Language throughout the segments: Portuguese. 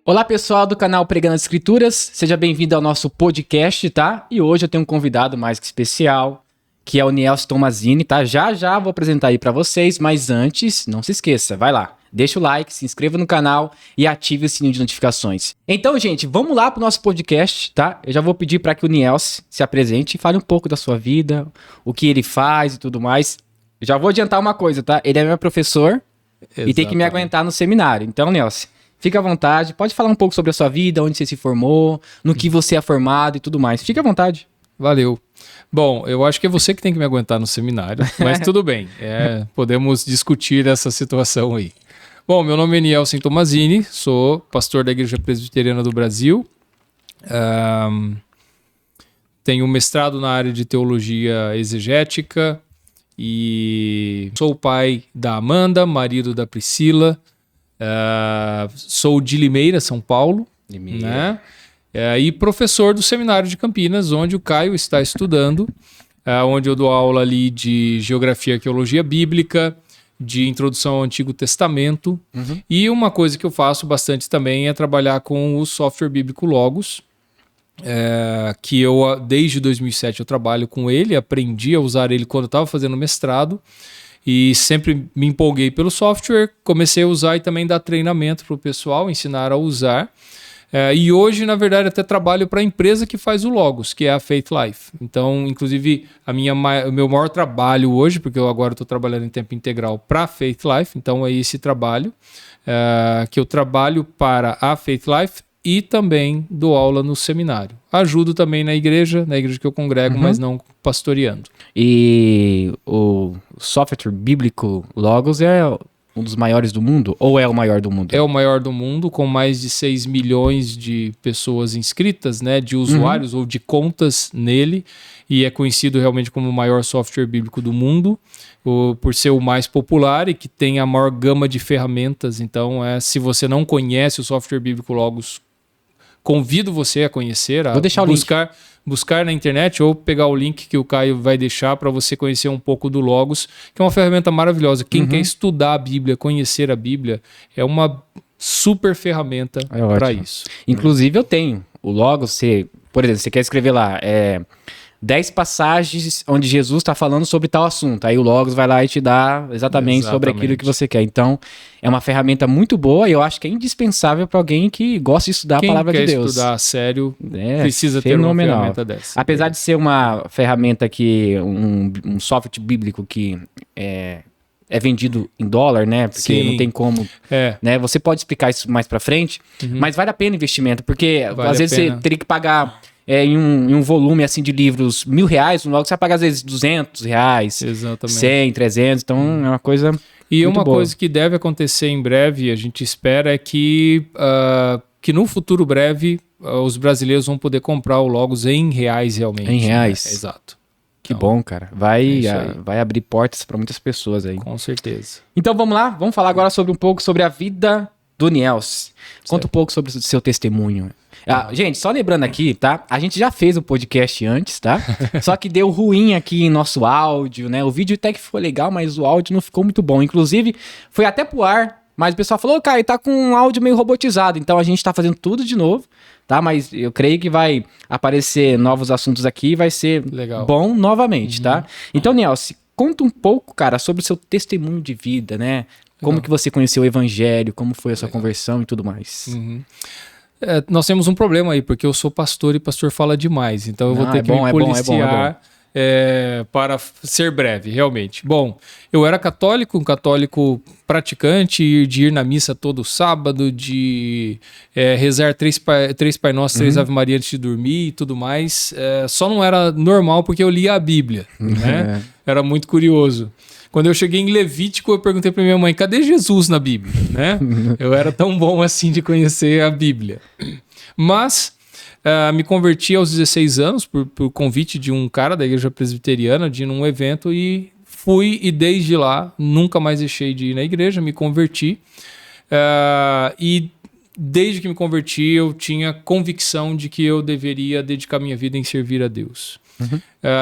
Olá pessoal do canal Pregando as Escrituras, seja bem-vindo ao nosso podcast, tá? E hoje eu tenho um convidado mais que especial, que é o Nielson Tomazini, tá? Já vou apresentar aí pra vocês, mas antes, não se esqueça, vai lá, deixa o like, se inscreva no canal e ative o sininho de notificações. Então, gente, vamos lá pro nosso podcast, tá? Eu já vou pedir para que o Nielson se apresente e fale um pouco da sua vida, o que ele faz e tudo mais. Já vou adiantar uma coisa, tá? Ele é meu professor e tem que me aguentar no seminário. Então, Nielson, fica à vontade, pode falar um pouco sobre a sua vida, onde você se formou, no que você é formado e tudo mais. Fica à vontade. Valeu. Bom, eu acho que é você que tem que me aguentar no seminário, mas tudo bem. Podemos discutir essa situação aí. Bom, meu nome é Nielson Tomazini, sou pastor da Igreja Presbiteriana do Brasil. Tenho mestrado na área de teologia exegética e sou o pai da Amanda, marido da Priscila. Sou de Limeira, São Paulo, né? E professor do Seminário de Campinas, onde o Caio está estudando, onde eu dou aula ali de Geografia e Arqueologia Bíblica, de Introdução ao Antigo Testamento. E uma coisa que eu faço bastante também é trabalhar com o software bíblico Logos, que eu, desde 2007, eu trabalho com ele, aprendi a usar ele quando eu estava fazendo mestrado. E sempre me empolguei pelo software, comecei a usar e também dar treinamento para o pessoal, ensinar a usar. E hoje, na verdade, até trabalho para a empresa que faz o Logos, que é a Faith Life. Então, inclusive, o meu maior trabalho hoje, porque eu agora estou trabalhando em tempo integral para a Faith Life, então é esse trabalho que eu trabalho para a Faith Life e também dou aula no seminário. Ajudo também na igreja que eu congrego, mas não pastoreando. E o software bíblico Logos é um dos maiores do mundo? Ou é o maior do mundo? É o maior do mundo, com mais de 6 milhões de pessoas inscritas, né, de usuários ou de contas nele, e é conhecido realmente como o maior software bíblico do mundo, por ser o mais popular e que tem a maior gama de ferramentas. Então, se você não conhece o software bíblico Logos, convido você a conhecer, Vou deixar buscar na internet ou pegar o link que o Caio vai deixar para você conhecer um pouco do Logos, que é uma ferramenta maravilhosa. Quem quer estudar a Bíblia, conhecer a Bíblia, é uma super ferramenta para isso. Inclusive eu tenho o Logos, por exemplo, você quer escrever lá 10 passagens onde Jesus está falando sobre tal assunto. Aí o Logos vai lá e te dá exatamente sobre aquilo que você quer. Então, é uma ferramenta muito boa e eu acho que é indispensável para alguém que gosta de estudar a palavra de Deus. Quem quer estudar a sério precisa ter uma ferramenta dessa. Apesar de ser uma ferramenta que, um software bíblico que é vendido em dólar, né? Porque não tem como, né? Você pode explicar isso mais para frente, mas vale a pena o investimento, porque às vezes você teria que pagar em um volume assim de livros R$1.000, logo você vai pagar às vezes R$200, exatamente. 100, 300, então é uma coisa e muito uma boa. Coisa que deve acontecer em breve, a gente espera, é que no futuro breve os brasileiros vão poder comprar o Logos em reais realmente. Em reais? Né? Exato. Que bom, cara. Vai abrir portas para muitas pessoas aí. Com certeza. Então vamos lá, vamos falar agora um pouco sobre a vida do Nielson. Conta um pouco sobre o seu testemunho. Gente, só lembrando aqui, tá? A gente já fez um podcast antes, tá? Só que deu ruim aqui em nosso áudio, né? O vídeo até que foi legal, mas o áudio não ficou muito bom. Inclusive, foi até pro ar, mas o pessoal falou, cara, tá com um áudio meio robotizado. Então a gente tá fazendo tudo de novo, tá? Mas eu creio que vai aparecer novos assuntos aqui e vai ser bom novamente, tá? Então, Nielson, conta um pouco, cara, sobre o seu testemunho de vida, né? Como que você conheceu o evangelho, como foi a sua conversão e tudo mais. Nós temos um problema aí, porque eu sou pastor e pastor fala demais, então eu vou ter que me policiar para ser breve, realmente. Bom, eu era católico, um católico praticante, de ir na missa todo sábado, de rezar três Pai Nosso, 3 Ave Maria antes de dormir e tudo mais. Só não era normal porque eu lia a Bíblia, né? Era muito curioso. Quando eu cheguei em Levítico, eu perguntei para minha mãe, cadê Jesus na Bíblia? Né? Eu era tão bom assim de conhecer a Bíblia. Mas me converti aos 16 anos por convite de um cara da Igreja Presbiteriana, de ir num evento, e fui, e desde lá nunca mais deixei de ir na igreja, me converti. E desde que me converti, eu tinha convicção de que eu deveria dedicar minha vida em servir a Deus.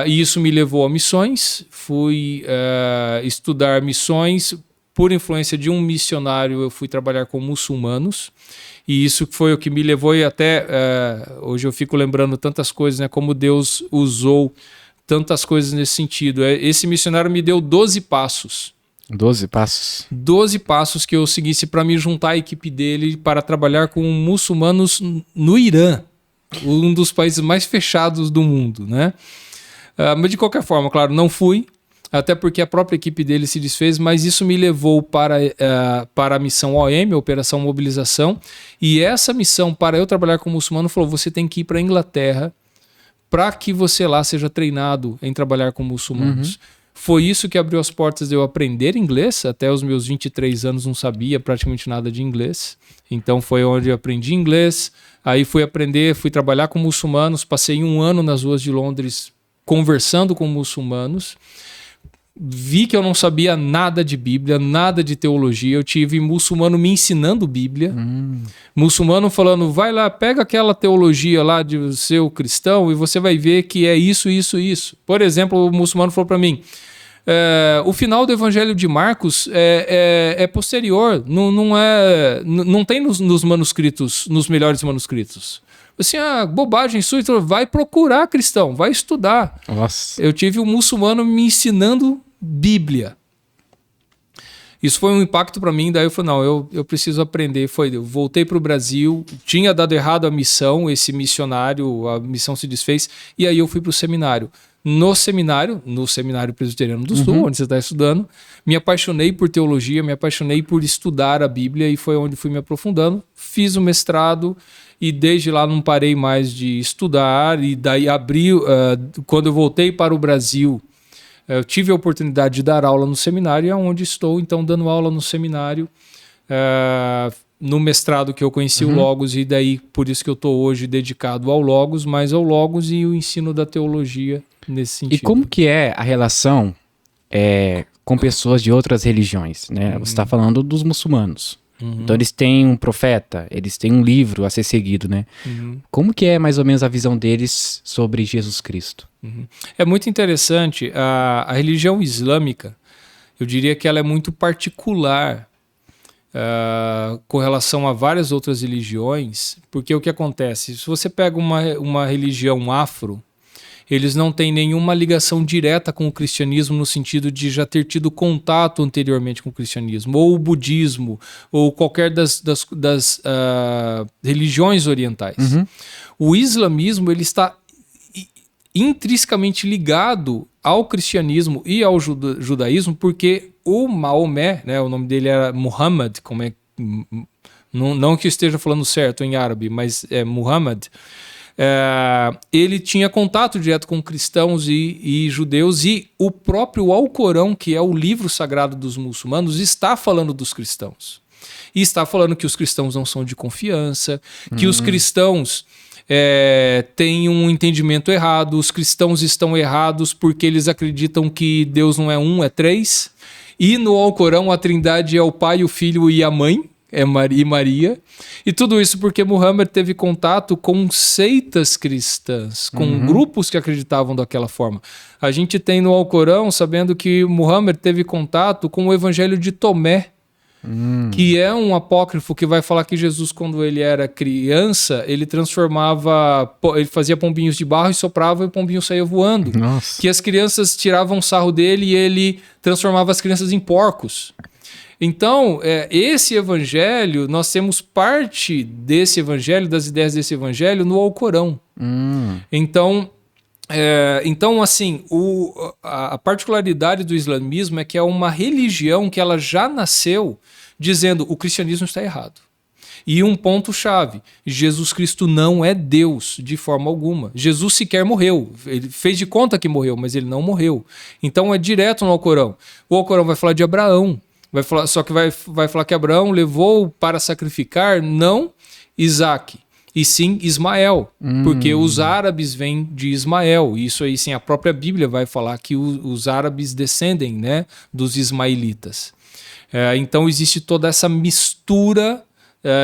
E isso me levou a missões, fui estudar missões, por influência de um missionário, eu fui trabalhar com muçulmanos. E isso foi o que me levou, e até hoje eu fico lembrando tantas coisas, né? Como Deus usou tantas coisas nesse sentido. Esse missionário me deu 12 passos. 12 passos. 12 passos que eu seguisse para me juntar à equipe dele para trabalhar com muçulmanos no Irã, um dos países mais fechados do mundo, né? Mas de qualquer forma, claro, não fui, até porque a própria equipe dele se desfez, mas isso me levou para a missão OM, Operação Mobilização, e essa missão, para eu trabalhar com muçulmano, falou, você tem que ir para a Inglaterra para que você lá seja treinado em trabalhar com muçulmanos. Foi isso que abriu as portas de eu aprender inglês. Até os meus 23 anos não sabia praticamente nada de inglês. Então foi onde eu aprendi inglês. Aí fui trabalhar com muçulmanos. Passei 1 ano nas ruas de Londres conversando com muçulmanos. Vi que eu não sabia nada de Bíblia, nada de teologia. Eu tive muçulmano me ensinando Bíblia. Muçulmano falando, vai lá, pega aquela teologia lá de seu cristão e você vai ver que é isso, isso, isso. Por exemplo, o muçulmano falou para mim, o final do Evangelho de Marcos é posterior, não tem nos manuscritos, nos melhores manuscritos. Assim, bobagem sua, então vai procurar cristão, vai estudar. Nossa. Eu tive um muçulmano me ensinando Bíblia. Isso foi um impacto para mim, daí eu falei, não, eu preciso aprender. Eu voltei para o Brasil, tinha dado errado a missão, esse missionário, a missão se desfez, e aí eu fui para o seminário. No Seminário Presbiteriano do Sul, onde você está estudando, me apaixonei por teologia, me apaixonei por estudar a Bíblia, e foi onde fui me aprofundando. Fiz o mestrado, e desde lá não parei mais de estudar, e daí quando eu voltei para o Brasil, eu tive a oportunidade de dar aula no seminário, e é onde estou, então, dando aula no seminário, no mestrado que eu conheci o Logos, e daí por isso que eu estou hoje dedicado ao Logos, mas ao Logos e o ensino da teologia nesse sentido. E como que é a relação com pessoas de outras religiões, né? Você está falando dos muçulmanos. Então eles têm um profeta, eles têm um livro a ser seguido, né? Como que é mais ou menos a visão deles sobre Jesus Cristo? É muito interessante. A religião islâmica, eu diria que ela é muito particular com relação a várias outras religiões, porque o que acontece? Se você pega uma religião afro, eles não têm nenhuma ligação direta com o cristianismo no sentido de já ter tido contato anteriormente com o cristianismo, ou o budismo, ou qualquer das religiões orientais. O islamismo ele está intrinsecamente ligado ao cristianismo e ao judaísmo, porque o Maomé, né, o nome dele era Muhammad, não que eu esteja falando certo em árabe, mas é Muhammad. Ele tinha contato direto com cristãos e judeus, e o próprio Alcorão, que é o livro sagrado dos muçulmanos, está falando dos cristãos. E está falando que os cristãos não são de confiança, que os cristãos têm um entendimento errado, os cristãos estão errados porque eles acreditam que Deus não é um, é três. E no Alcorão a trindade é o Pai, o Filho e a Mãe. E Maria, e tudo isso porque Muhammad teve contato com seitas cristãs, com grupos que acreditavam daquela forma. A gente tem no Alcorão, sabendo que Muhammad teve contato com o Evangelho de Tomé, que é um apócrifo que vai falar que Jesus, quando ele era criança, ele fazia pombinhos de barro e soprava e o pombinho saía voando. Nossa. Que as crianças tiravam sarro dele e ele transformava as crianças em porcos. Então, esse evangelho, nós temos parte desse evangelho, das ideias desse evangelho, no Alcorão. Então, assim, a particularidade do islamismo é que é uma religião que ela já nasceu dizendo o cristianismo está errado. E um ponto-chave, Jesus Cristo não é Deus de forma alguma. Jesus sequer morreu. Ele fez de conta que morreu, mas ele não morreu. Então, é direto no Alcorão. O Alcorão vai falar de Abraão. Só que vai falar que Abraão levou para sacrificar não Isaac, e sim Ismael, porque os árabes vêm de Ismael. Isso aí sim, a própria Bíblia vai falar que os árabes descendem, né, dos ismaelitas. Então existe toda essa mistura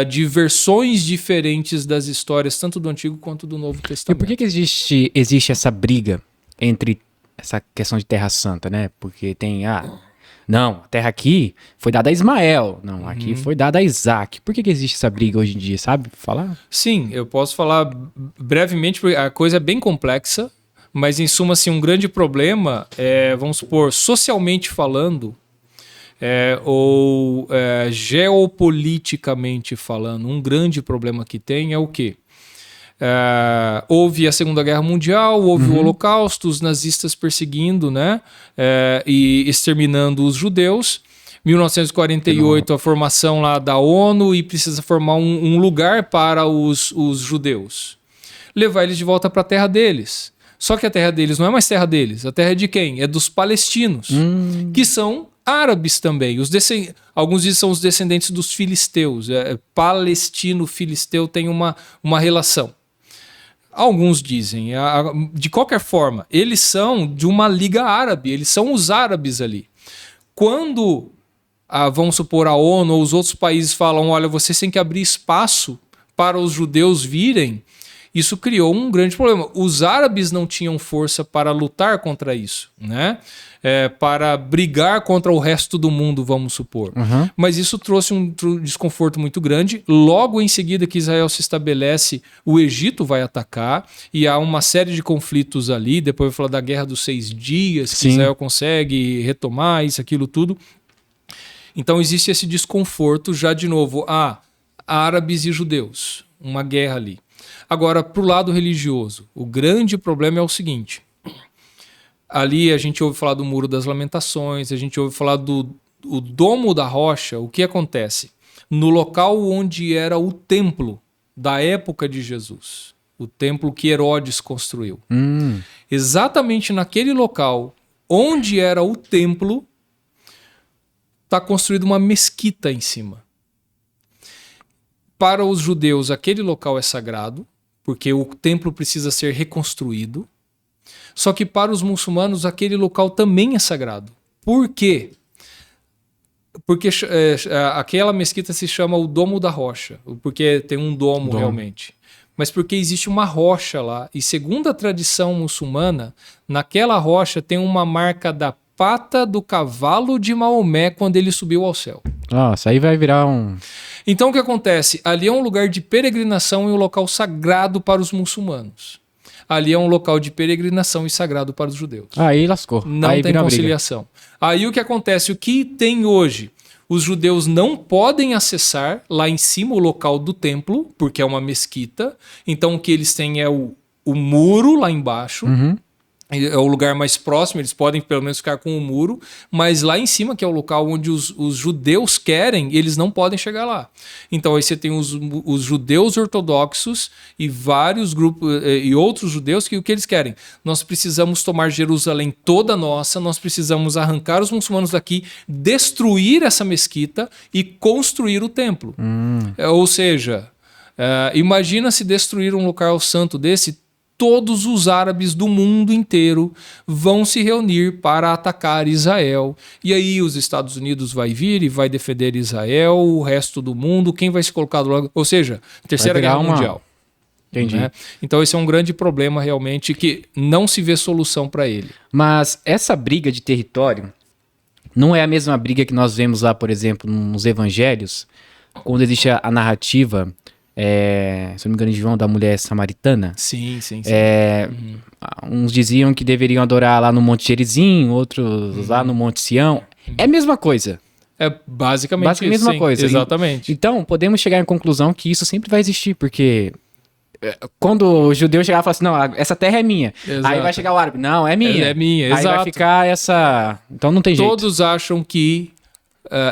de versões diferentes das histórias, tanto do Antigo quanto do Novo Testamento. E por que existe essa briga entre essa questão de Terra Santa, né? Porque tem Não, a terra aqui foi dada a Ismael. Não, aqui foi dada a Isaac. Por que existe essa briga hoje em dia, sabe? Falar? Sim, eu posso falar brevemente, porque a coisa é bem complexa, mas em suma, assim, um grande problema é, vamos supor, socialmente falando, ou geopoliticamente falando, um grande problema que tem é o quê? Houve a Segunda Guerra Mundial, houve o Holocausto, os nazistas perseguindo, né, e exterminando os judeus. 1948, a formação lá da ONU e precisa formar um lugar para os judeus. Levar eles de volta para a terra deles. Só que a terra deles não é mais terra deles. A terra é de quem? É dos palestinos, que são árabes também. Alguns dizem que são os descendentes dos filisteus. Palestino-filisteu tem uma relação. Alguns dizem. De qualquer forma, eles são de uma liga árabe. Eles são os árabes ali. Quando, vamos supor, a ONU ou os outros países falam, olha, vocês têm que abrir espaço para os judeus virem, isso criou um grande problema. Os árabes não tinham força para lutar contra isso, né? Para brigar contra o resto do mundo, vamos supor. Mas isso trouxe um desconforto muito grande. Logo em seguida que Israel se estabelece, o Egito vai atacar e há uma série de conflitos ali. Depois eu vou falar da Guerra dos 6 Dias, que Israel consegue retomar isso, aquilo tudo. Então existe esse desconforto já de novo. Árabes e judeus, uma guerra ali. Agora, para o lado religioso, o grande problema é o seguinte. Ali a gente ouve falar do Muro das Lamentações, a gente ouve falar do Domo da Rocha. O que acontece? No local onde era o templo da época de Jesus, o templo que Herodes construiu. Exatamente naquele local onde era o templo, está construída uma mesquita em cima. Para os judeus, aquele local é sagrado, porque o templo precisa ser reconstruído. Só que para os muçulmanos, aquele local também é sagrado. Por quê? Porque aquela mesquita se chama o Domo da Rocha, porque tem um domo realmente. Mas porque existe uma rocha lá, e segundo a tradição muçulmana, naquela rocha tem uma marca da pata do cavalo de Maomé quando ele subiu ao céu. Nossa, aí vai virar um... Então o que acontece? Ali é um lugar de peregrinação e um local sagrado para os muçulmanos. Ali é um local de peregrinação e sagrado para os judeus. Aí lascou. Não aí tem conciliação. Aí o que acontece? O que tem hoje? Os judeus não podem acessar lá em cima o local do templo, porque é uma mesquita. Então o que eles têm é o muro lá embaixo. É o lugar mais próximo, eles podem pelo menos ficar com o muro, mas lá em cima, que é o local onde os judeus querem, eles não podem chegar lá. Então aí você tem os judeus ortodoxos e vários grupos e outros judeus que o que eles querem? Nós precisamos tomar Jerusalém toda nossa, nós precisamos arrancar os muçulmanos daqui, destruir essa mesquita e construir o templo. Ou seja, imagina se destruir um local santo desse, todos os árabes do mundo inteiro vão se reunir para atacar Israel. E aí os Estados Unidos vai vir e vai defender Israel, o resto do mundo, quem vai se colocar do lado? Ou seja, Terceira Guerra Mundial. Entendi. Né? Então esse é um grande problema realmente que não se vê solução para ele. Mas essa briga de território não é a mesma briga que nós vemos lá, por exemplo, nos evangelhos, quando existe a narrativa... se não me engano, de João, da mulher samaritana. Sim. Uns diziam que deveriam adorar lá no Monte Gerizim, outros lá no Monte Sião. É a mesma coisa. É basicamente isso, a mesma coisa. Exatamente. Então, podemos chegar à conclusão que isso sempre vai existir, porque quando o judeu chegar e falar assim, não, essa terra é minha. Exato. Aí vai chegar o árabe, não, é minha. É minha, aí exato. Vai ficar essa... Então não tem jeito. Todos acham que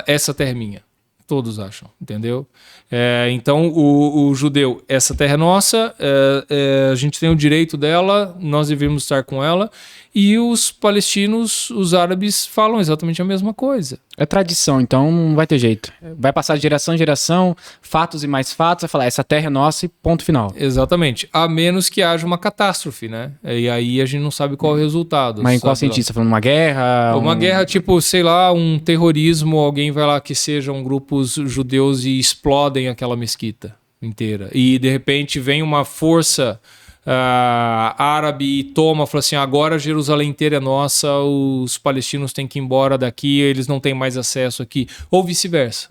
essa terra é minha. Todos acham, entendeu? Então, o judeu, essa terra é nossa, a gente tem o direito dela, nós devemos estar com ela. E os palestinos, os árabes, falam exatamente a mesma coisa. É tradição, então não vai ter jeito. Vai passar de geração em geração, fatos e mais fatos, vai falar, essa terra é nossa e ponto final. Exatamente. A menos que haja uma catástrofe, né? E aí a gente não sabe qual é o resultado. Mas em qual sentido? Você tá falando uma guerra? Uma guerra, tipo, sei lá, um terrorismo, alguém vai lá que sejam grupos judeus e explodem aquela mesquita inteira. E de repente vem uma força árabe toma, fala assim, agora Jerusalém inteira é nossa, os palestinos têm que ir embora daqui, eles não têm mais acesso aqui, ou vice-versa.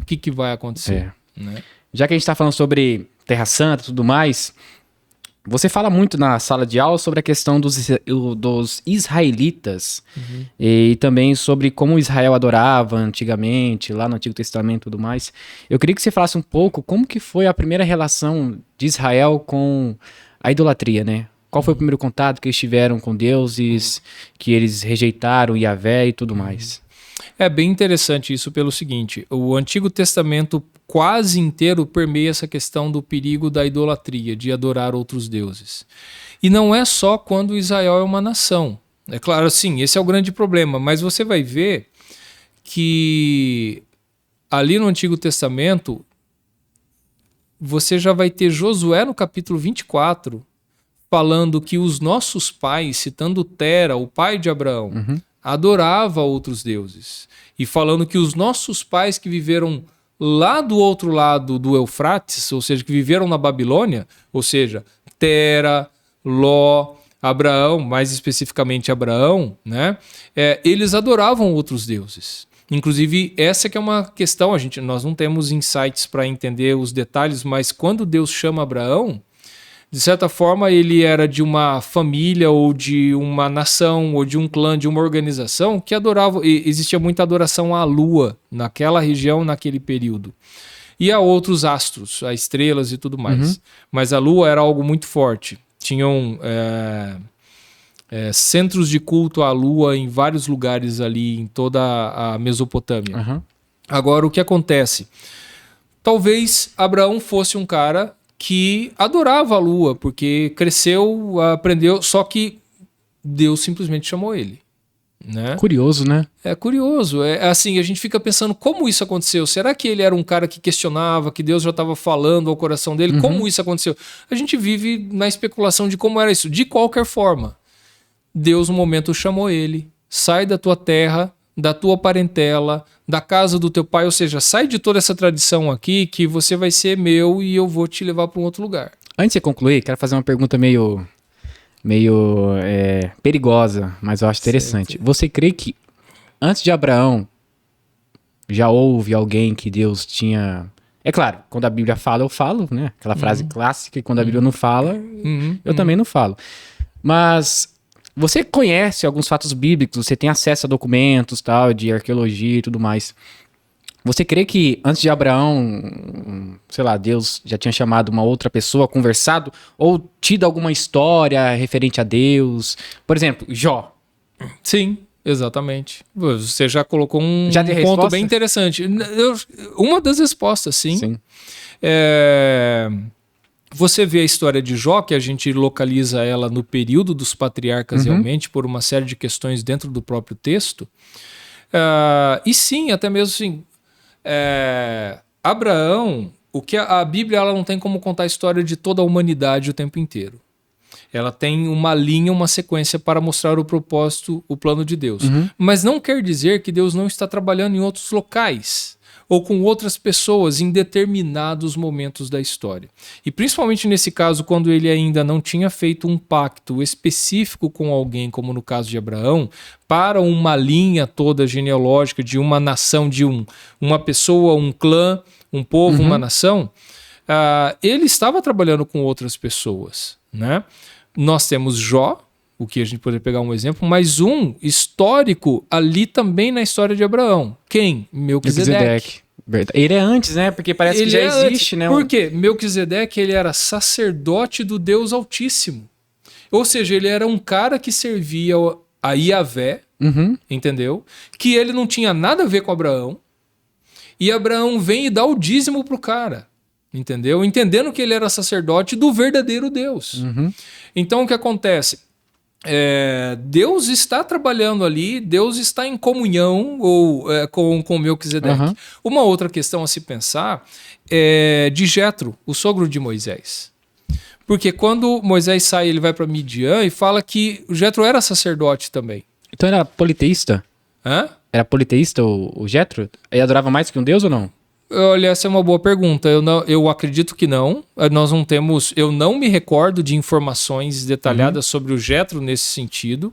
O que vai acontecer? Né? Já que a gente está falando sobre Terra Santa e tudo mais, você fala muito na sala de aula sobre a questão dos israelitas e também sobre como Israel adorava antigamente, lá no Antigo Testamento e tudo mais. Eu queria que você falasse um pouco como que foi a primeira relação de Israel com a idolatria, né? Qual foi o primeiro contato que eles tiveram com deuses, que eles rejeitaram Yahvé e tudo mais? É bem interessante isso pelo seguinte, o Antigo Testamento quase inteiro permeia essa questão do perigo da idolatria, de adorar outros deuses. E não é só quando Israel é uma nação. É claro, sim, esse é o grande problema, mas você vai ver que ali no Antigo Testamento você já vai ter Josué no capítulo 24 falando que os nossos pais, citando Tera, o pai de Abraão, adorava outros deuses. E falando que os nossos pais que viveram lá do outro lado do Eufrates, ou seja, que viveram na Babilônia, ou seja, Tera, Ló, Abraão, mais especificamente Abraão, né? Eles adoravam outros deuses. Inclusive, essa que é uma questão, nós não temos insights para entender os detalhes, mas quando Deus chama Abraão, de certa forma, ele era de uma família ou de uma nação ou de um clã, de uma organização que adorava, existia muita adoração à lua naquela região, naquele período. E a outros astros, a estrelas e tudo mais. Mas a lua era algo muito forte. Tinham centros de culto à lua em vários lugares ali, em toda a Mesopotâmia. Agora, o que acontece? Talvez Abraão fosse um cara que adorava a lua, porque cresceu, aprendeu, só que Deus simplesmente chamou ele. Né? Curioso, né? É curioso. Assim, a gente fica pensando como isso aconteceu. Será que ele era um cara que questionava, que Deus já estava falando ao coração dele? Como isso aconteceu? A gente vive na especulação de como era isso. De qualquer forma, Deus, no momento, chamou ele. Sai da tua terra, da tua parentela, da casa do teu pai, ou seja, sai de toda essa tradição aqui que você vai ser meu e eu vou te levar para um outro lugar. Antes de você concluir, quero fazer uma pergunta meio perigosa, mas eu acho interessante. Certo. Você crê que antes de Abraão já houve alguém que Deus tinha... É claro, quando a Bíblia fala, eu falo, né? Aquela frase clássica, e quando a Bíblia não fala, eu também não falo. Mas... Você conhece alguns fatos bíblicos, você tem acesso a documentos, tal, de arqueologia e tudo mais. Você crê que antes de Abraão, sei lá, Deus já tinha chamado uma outra pessoa, conversado, ou tido alguma história referente a Deus? Por exemplo, Jó. Sim, exatamente. Você já colocou um Já tem ponto resposta? bem interessante. Uma das respostas, sim. Você vê a história de Jó, que a gente localiza ela no período dos patriarcas realmente, por uma série de questões dentro do próprio texto. E sim, até mesmo assim, Abraão, o que a Bíblia ela não tem como contar a história de toda a humanidade o tempo inteiro. Ela tem uma linha, uma sequência para mostrar o propósito, o plano de Deus. Mas não quer dizer que Deus não está trabalhando em outros locais ou com outras pessoas em determinados momentos da história. E principalmente nesse caso, quando ele ainda não tinha feito um pacto específico com alguém, como no caso de Abraão, para uma linha toda genealógica de uma nação, de uma pessoa, um clã, um povo, uma nação, ele estava trabalhando com outras pessoas, né? Nós temos Jó, o que a gente poderia pegar um exemplo, mas um histórico ali também na história de Abraão. Quem? Melquisedeque. Ele é antes, né? Porque parece que já existe, né? Por quê? Melquisedeque, ele era sacerdote do Deus Altíssimo. Ou seja, ele era um cara que servia a Yahvé, entendeu? Que ele não tinha nada a ver com Abraão. E Abraão vem e dá o dízimo pro cara. Entendeu? Entendendo que ele era sacerdote do verdadeiro Deus. Então, o que acontece? Deus está trabalhando ali, Deus está em comunhão com Melquisedeque. Uma outra questão a se pensar é de Jetro, o sogro de Moisés. Porque quando Moisés sai, ele vai para Midian e fala que Jetro era sacerdote também. Então era politeísta? Hã? Era politeísta o Jetro? Ele adorava mais que um deus ou não? Olha, essa é uma boa pergunta. Eu acredito que não. Nós não temos... Eu não me recordo de informações detalhadas sobre o Jétro nesse sentido.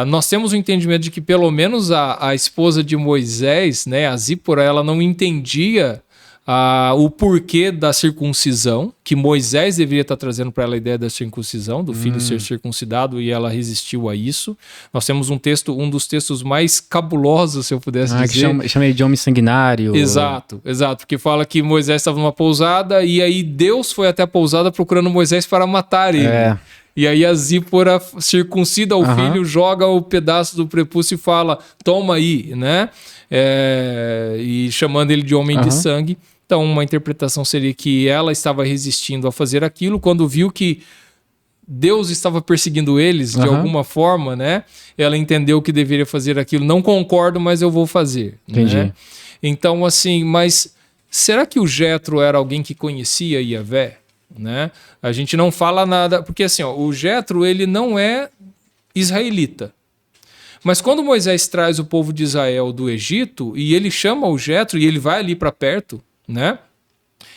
Nós temos o entendimento de que pelo menos a esposa de Moisés, né, a Zípora, ela não entendia o porquê da circuncisão, que Moisés deveria estar trazendo para ela a ideia da circuncisão, do filho ser circuncidado, e ela resistiu a isso. Nós temos um dos textos mais cabulosos, se eu pudesse dizer. Que chama ele de homem sanguinário. Exato, que fala que Moisés estava numa pousada e aí Deus foi até a pousada procurando Moisés para matar ele. E aí a Zípora circuncida o filho, joga o pedaço do prepúcio e fala, toma aí, né? E chamando ele de homem de sangue. Então, uma interpretação seria que ela estava resistindo a fazer aquilo quando viu que Deus estava perseguindo eles de alguma forma, né? Ela entendeu que deveria fazer aquilo. Não concordo, mas eu vou fazer. Entendi. Né? Então, assim, mas será que o Jétro era alguém que conhecia Yahvé? Né? A gente não fala nada... Porque, assim, o Jétro, ele não é israelita. Mas quando Moisés traz o povo de Israel do Egito e ele chama o Jétro e ele vai ali para perto, né?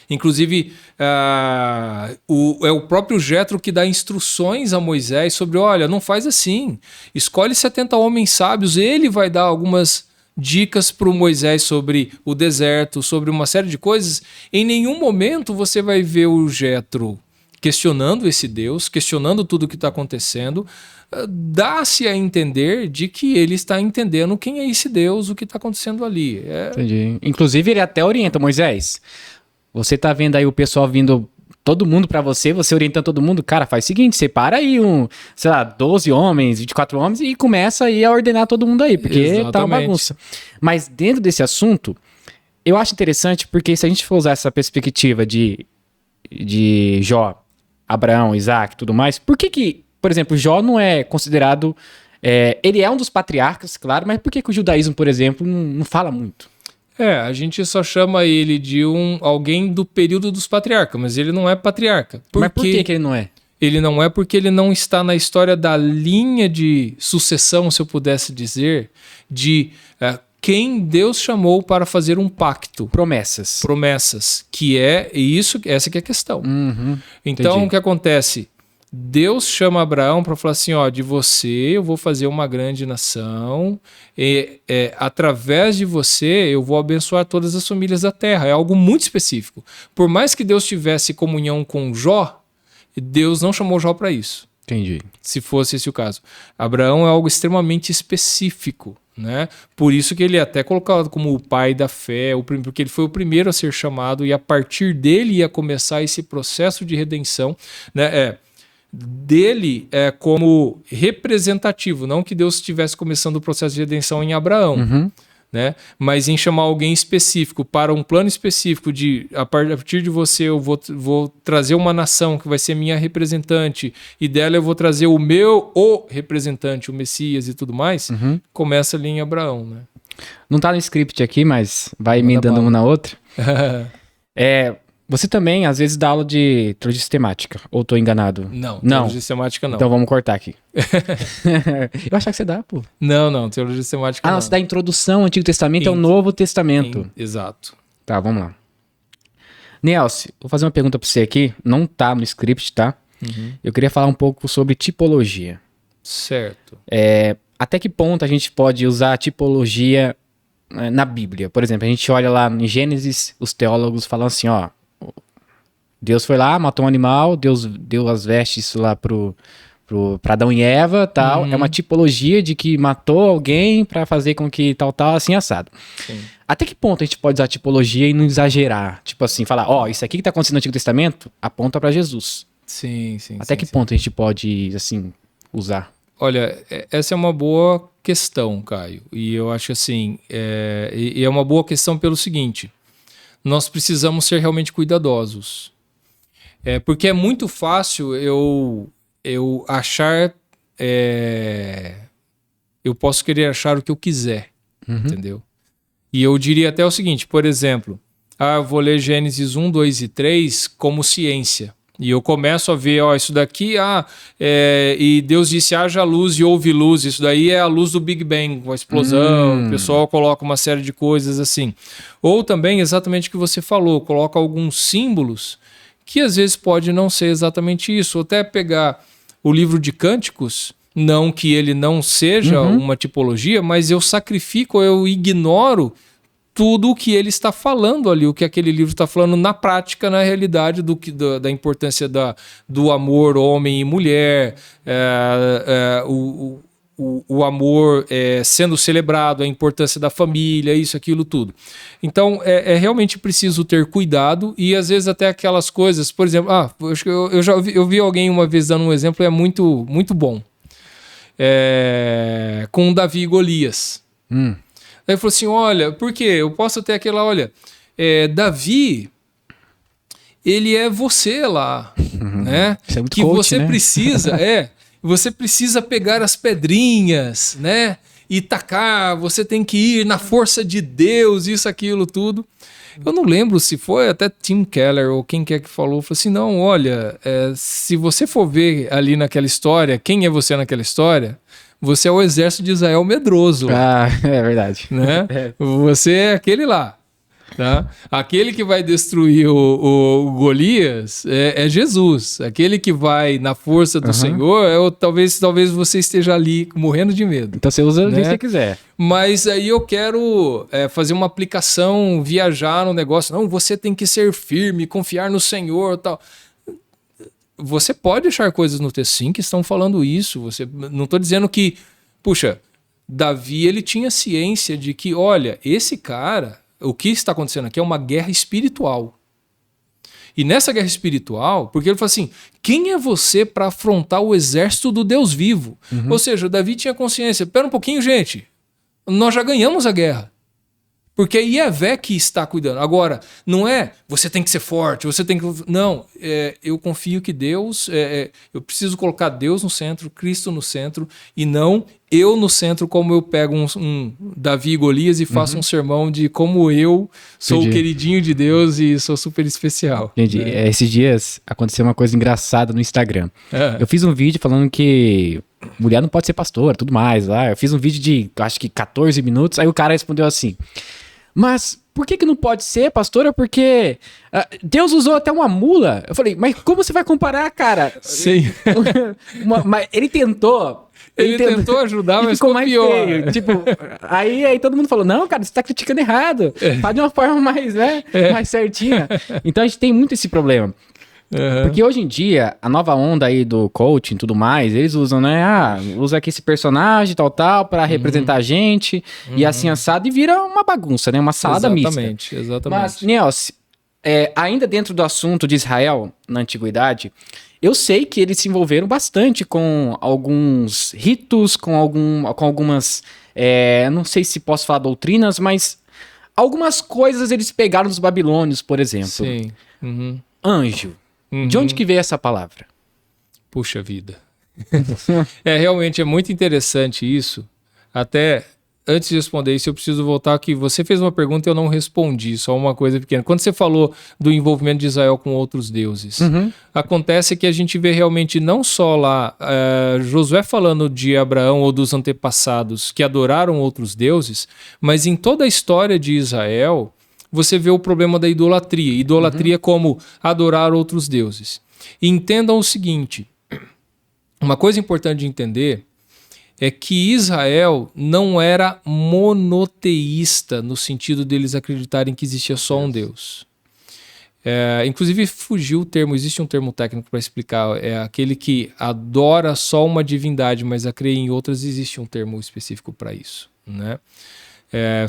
Inclusive, é o próprio Jétro que dá instruções a Moisés sobre, olha, não faz assim, escolhe 70 homens sábios, ele vai dar algumas dicas para o Moisés sobre o deserto, sobre uma série de coisas. Em nenhum momento você vai ver o Jétro questionando esse Deus, questionando tudo o que está acontecendo. Dá-se a entender de que ele está entendendo quem é esse Deus, o que está acontecendo ali. Entendi. Inclusive, ele até orienta Moisés. Você tá vendo aí o pessoal vindo, todo mundo pra você orientando todo mundo. Cara, faz o seguinte, separa aí 12 homens, 24 homens e começa aí a ordenar todo mundo aí, porque Exatamente. Tá uma bagunça. Mas dentro desse assunto, eu acho interessante porque se a gente for usar essa perspectiva de Jó, Abraão, Isaac e tudo mais, por que, por exemplo, Jó não é considerado... ele é um dos patriarcas, claro, mas por que o judaísmo, por exemplo, não fala muito? A gente só chama ele de alguém do período dos patriarcas, mas ele não é patriarca. Mas por que ele não é? Ele não é porque ele não está na história da linha de sucessão, se eu pudesse dizer, de quem Deus chamou para fazer um pacto. Promessas, que essa que é a questão. Então, entendi. o que acontece? Deus chama Abraão para falar assim, de você eu vou fazer uma grande nação e através de você eu vou abençoar todas as famílias da terra. É algo muito específico. Por mais que Deus tivesse comunhão com Jó, Deus não chamou Jó para isso. Entendi. Se fosse esse o caso. Abraão é algo extremamente específico, né? Por isso que ele é até colocado como o pai da fé, porque ele foi o primeiro a ser chamado e a partir dele ia começar esse processo de redenção, né? Dele como representativo, não que Deus estivesse começando o processo de redenção em Abraão, né? Mas em chamar alguém específico para um plano específico de a partir de você eu vou trazer uma nação que vai ser minha representante e dela eu vou trazer o representante, o Messias e tudo mais, começa ali em Abraão, né? Não tá no script aqui, mas vai emendando uma na outra. Você também, às vezes, dá aula de teologia sistemática, ou tô enganado? Não, teologia sistemática não. Então vamos cortar aqui. Eu achava que você dá, pô. Não, teologia sistemática não. Você dá introdução ao Antigo Testamento ao Novo Testamento. Exato. Tá, vamos lá. Nelson, vou fazer uma pergunta pra você aqui, não tá no script, tá? Eu queria falar um pouco sobre tipologia. Certo. Até que ponto a gente pode usar a tipologia na Bíblia? Por exemplo, a gente olha lá em Gênesis, os teólogos falam assim, Deus foi lá, matou um animal, Deus deu as vestes lá pra Adão e Eva, tal. É uma tipologia de que matou alguém pra fazer com que tal, assim, assado. Sim. Até que ponto a gente pode usar a tipologia e não exagerar? Tipo assim, falar, isso aqui que tá acontecendo no Antigo Testamento aponta pra Jesus. Sim. Até que ponto a gente pode, assim, usar? Olha, essa é uma boa questão, Caio. E eu acho assim, é uma boa questão pelo seguinte, nós precisamos ser realmente cuidadosos. Porque é muito fácil eu achar... eu posso querer achar o que eu quiser, entendeu? E eu diria até o seguinte, por exemplo, eu vou ler Gênesis 1, 2 e 3 como ciência. E eu começo a ver, isso daqui, e Deus disse, haja luz e houve luz. Isso daí é a luz do Big Bang, a explosão. O pessoal coloca uma série de coisas assim. Ou também, exatamente o que você falou, coloca alguns símbolos que às vezes pode não ser exatamente isso. Ou até pegar o livro de Cânticos, não que ele não seja uma tipologia, mas eu sacrifico, eu ignoro tudo o que ele está falando ali, o que aquele livro está falando na prática, na realidade, da importância do amor homem e mulher, o amor sendo celebrado, a importância da família, isso, aquilo, tudo. Então, é realmente preciso ter cuidado e, às vezes, até aquelas coisas, por exemplo, eu vi alguém uma vez dando um exemplo, é muito, muito bom, com Davi e Golias. Aí ele falou assim, olha, por quê? Eu posso ter Davi, ele é você lá, né? Isso é muito que coach, você né? precisa, você precisa pegar as pedrinhas, né? E tacar, você tem que ir na força de Deus, isso, aquilo, tudo. Eu não lembro se foi até Tim Keller ou quem quer que falou assim, não, olha, se você for ver ali naquela história, quem é você naquela história... Você é o exército de Israel medroso. É verdade. Né? Você é aquele lá. Tá? Aquele que vai destruir o Golias é Jesus. Aquele que vai na força do Senhor, talvez você esteja ali morrendo de medo. Então você usa o que você quiser. Mas aí eu quero fazer uma aplicação, viajar no negócio. Não, você tem que ser firme, confiar no Senhor e tal. Você pode achar coisas no texto sim que estão falando isso. Não estou dizendo que, puxa, Davi ele tinha ciência de que, olha, esse cara, o que está acontecendo aqui é uma guerra espiritual. E nessa guerra espiritual, porque ele fala assim, quem é você para afrontar o exército do Deus vivo? Ou seja, Davi tinha consciência, pera um pouquinho, gente, nós já ganhamos a guerra. Porque é Yahvé que está cuidando. Agora, não é você tem que ser forte, você tem que... Não, eu confio que Deus... eu preciso colocar Deus no centro, Cristo no centro, e não eu no centro, como eu pego um Davi e Golias e faço um sermão de como eu sou o queridinho de Deus e sou super especial. Gente, esses dias aconteceu uma coisa engraçada no Instagram. Eu fiz um vídeo falando que mulher não pode ser pastora, tudo mais. Eu fiz um vídeo de, acho que 14 minutos, aí o cara respondeu assim... Mas por que não pode ser, pastora? Porque Deus usou até uma mula. Eu falei, mas como você vai comparar, cara? Sim. Mas ele tentou... Ele tentou ajudar, mas ficou mais pior. Feio. Tipo, aí todo mundo falou, não, cara, você tá criticando errado. Faz de uma forma mais, mais certinha. Então a gente tem muito esse problema. Porque hoje em dia, a nova onda aí do coaching e tudo mais, eles usam, né? Usa aqui esse personagem, tal, pra representar a gente, e assim assado, e vira uma bagunça, né? Uma salada mista. Exatamente. Mas, Niels, ainda dentro do assunto de Israel, na antiguidade, eu sei que eles se envolveram bastante com alguns ritos, com algumas, não sei se posso falar doutrinas, mas algumas coisas eles pegaram dos babilônios, por exemplo. Sim. Anjo. De onde que veio essa palavra? Puxa vida. Realmente é muito interessante isso. Até antes de responder isso, eu preciso voltar aqui. Você fez uma pergunta e eu não respondi, só uma coisa pequena. Quando você falou do envolvimento de Israel com outros deuses, acontece que a gente vê realmente não só lá Josué falando de Abraão ou dos antepassados que adoraram outros deuses, mas em toda a história de Israel, você vê o problema da idolatria. Idolatria como adorar outros deuses. E entendam o seguinte, uma coisa importante de entender é que Israel não era monoteísta no sentido deles acreditarem que existia só um Deus. Inclusive fugiu o termo, existe um termo técnico para explicar, é aquele que adora só uma divindade, mas a crer em outras, existe um termo específico para isso, né?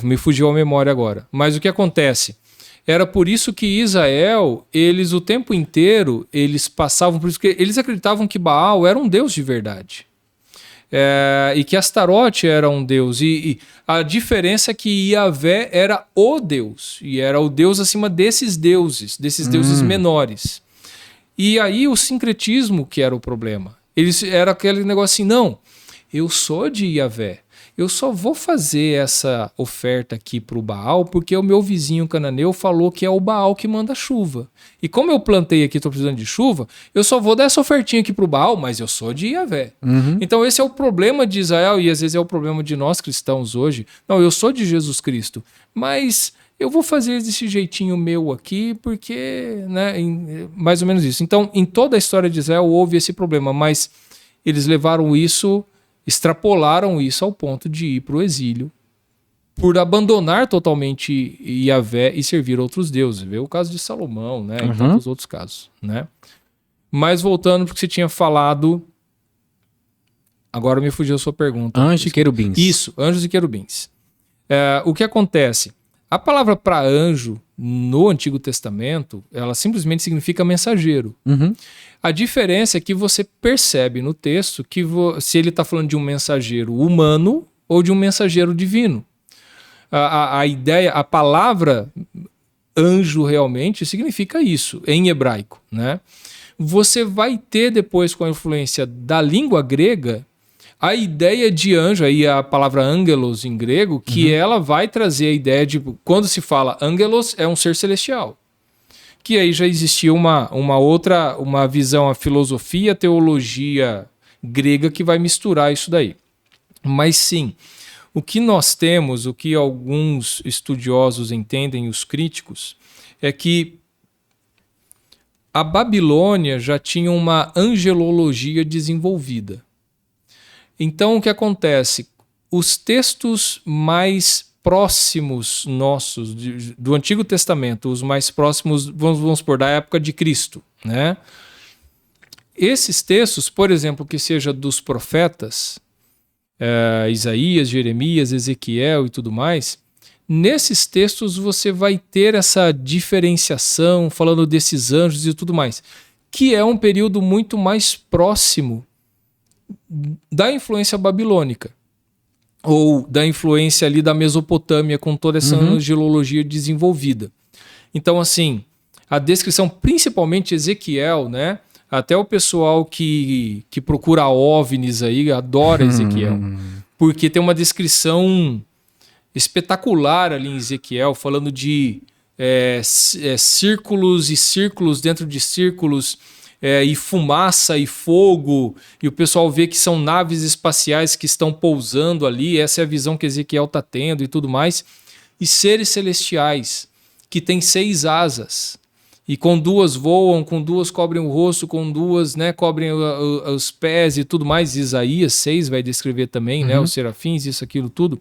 Me fugiu a memória agora. Mas o que acontece? Era por isso que Israel, eles o tempo inteiro, eles passavam por isso, que eles acreditavam que Baal era um deus de verdade. E que Astarote era um deus. E a diferença é que Yahvé era o deus. E era o deus acima desses deuses menores. E aí o sincretismo que era o problema. Era aquele negócio assim, não... eu sou de Yahvé. Eu só vou fazer essa oferta aqui para o Baal porque o meu vizinho cananeu falou que é o Baal que manda chuva. E como eu plantei aqui, estou precisando de chuva, eu só vou dar essa ofertinha aqui para o Baal, mas eu sou de Yahvé. Então esse é o problema de Israel e às vezes é o problema de nós cristãos hoje. Não, eu sou de Jesus Cristo, mas eu vou fazer desse jeitinho meu aqui porque, né, mais ou menos isso. Então, em toda a história de Israel houve esse problema, mas eles levaram isso, extrapolaram isso ao ponto de ir para o exílio por abandonar totalmente Yahvé e servir outros deuses. Vê o caso de Salomão, né, e tantos outros casos, né? Mas voltando porque você tinha falado, agora me fugiu a sua pergunta. Anjos e querubins. Isso, anjos e querubins. O que acontece? A palavra para anjo no Antigo Testamento, ela simplesmente significa mensageiro. A diferença é que você percebe no texto que se ele está falando de um mensageiro humano ou de um mensageiro divino. A ideia, a palavra anjo realmente significa isso em hebraico, né? Você vai ter depois, com a influência da língua grega, a ideia de anjo, aí a palavra angelos em grego, que ela vai trazer a ideia de, quando se fala angelos, é um ser celestial. Que aí já existia uma visão, a filosofia, a teologia grega que vai misturar isso daí. Mas sim, o que nós temos, o que alguns estudiosos entendem, os críticos, é que a Babilônia já tinha uma angelologia desenvolvida. Então, o que acontece? Os textos mais próximos nossos do Antigo Testamento, os mais próximos, vamos supor, da época de Cristo, né? Esses textos, por exemplo, que seja dos profetas, Isaías, Jeremias, Ezequiel e tudo mais, nesses textos você vai ter essa diferenciação, falando desses anjos e tudo mais, que é um período muito mais próximo da influência babilônica, ou da influência ali da Mesopotâmia, com toda essa angelologia desenvolvida. Então, assim, a descrição, principalmente Ezequiel, né? Até o pessoal que procura OVNIs aí, adora Ezequiel, porque tem uma descrição espetacular ali em Ezequiel, falando de círculos e círculos dentro de círculos, e fumaça e fogo, e o pessoal vê que são naves espaciais que estão pousando ali, essa é a visão que Ezequiel está tendo e tudo mais, e seres celestiais que têm 6 asas, e com 2 voam, com 2 cobrem o rosto, com 2, né, cobrem os pés e tudo mais. Isaías 6 vai descrever também, né, os serafins, isso, aquilo, tudo.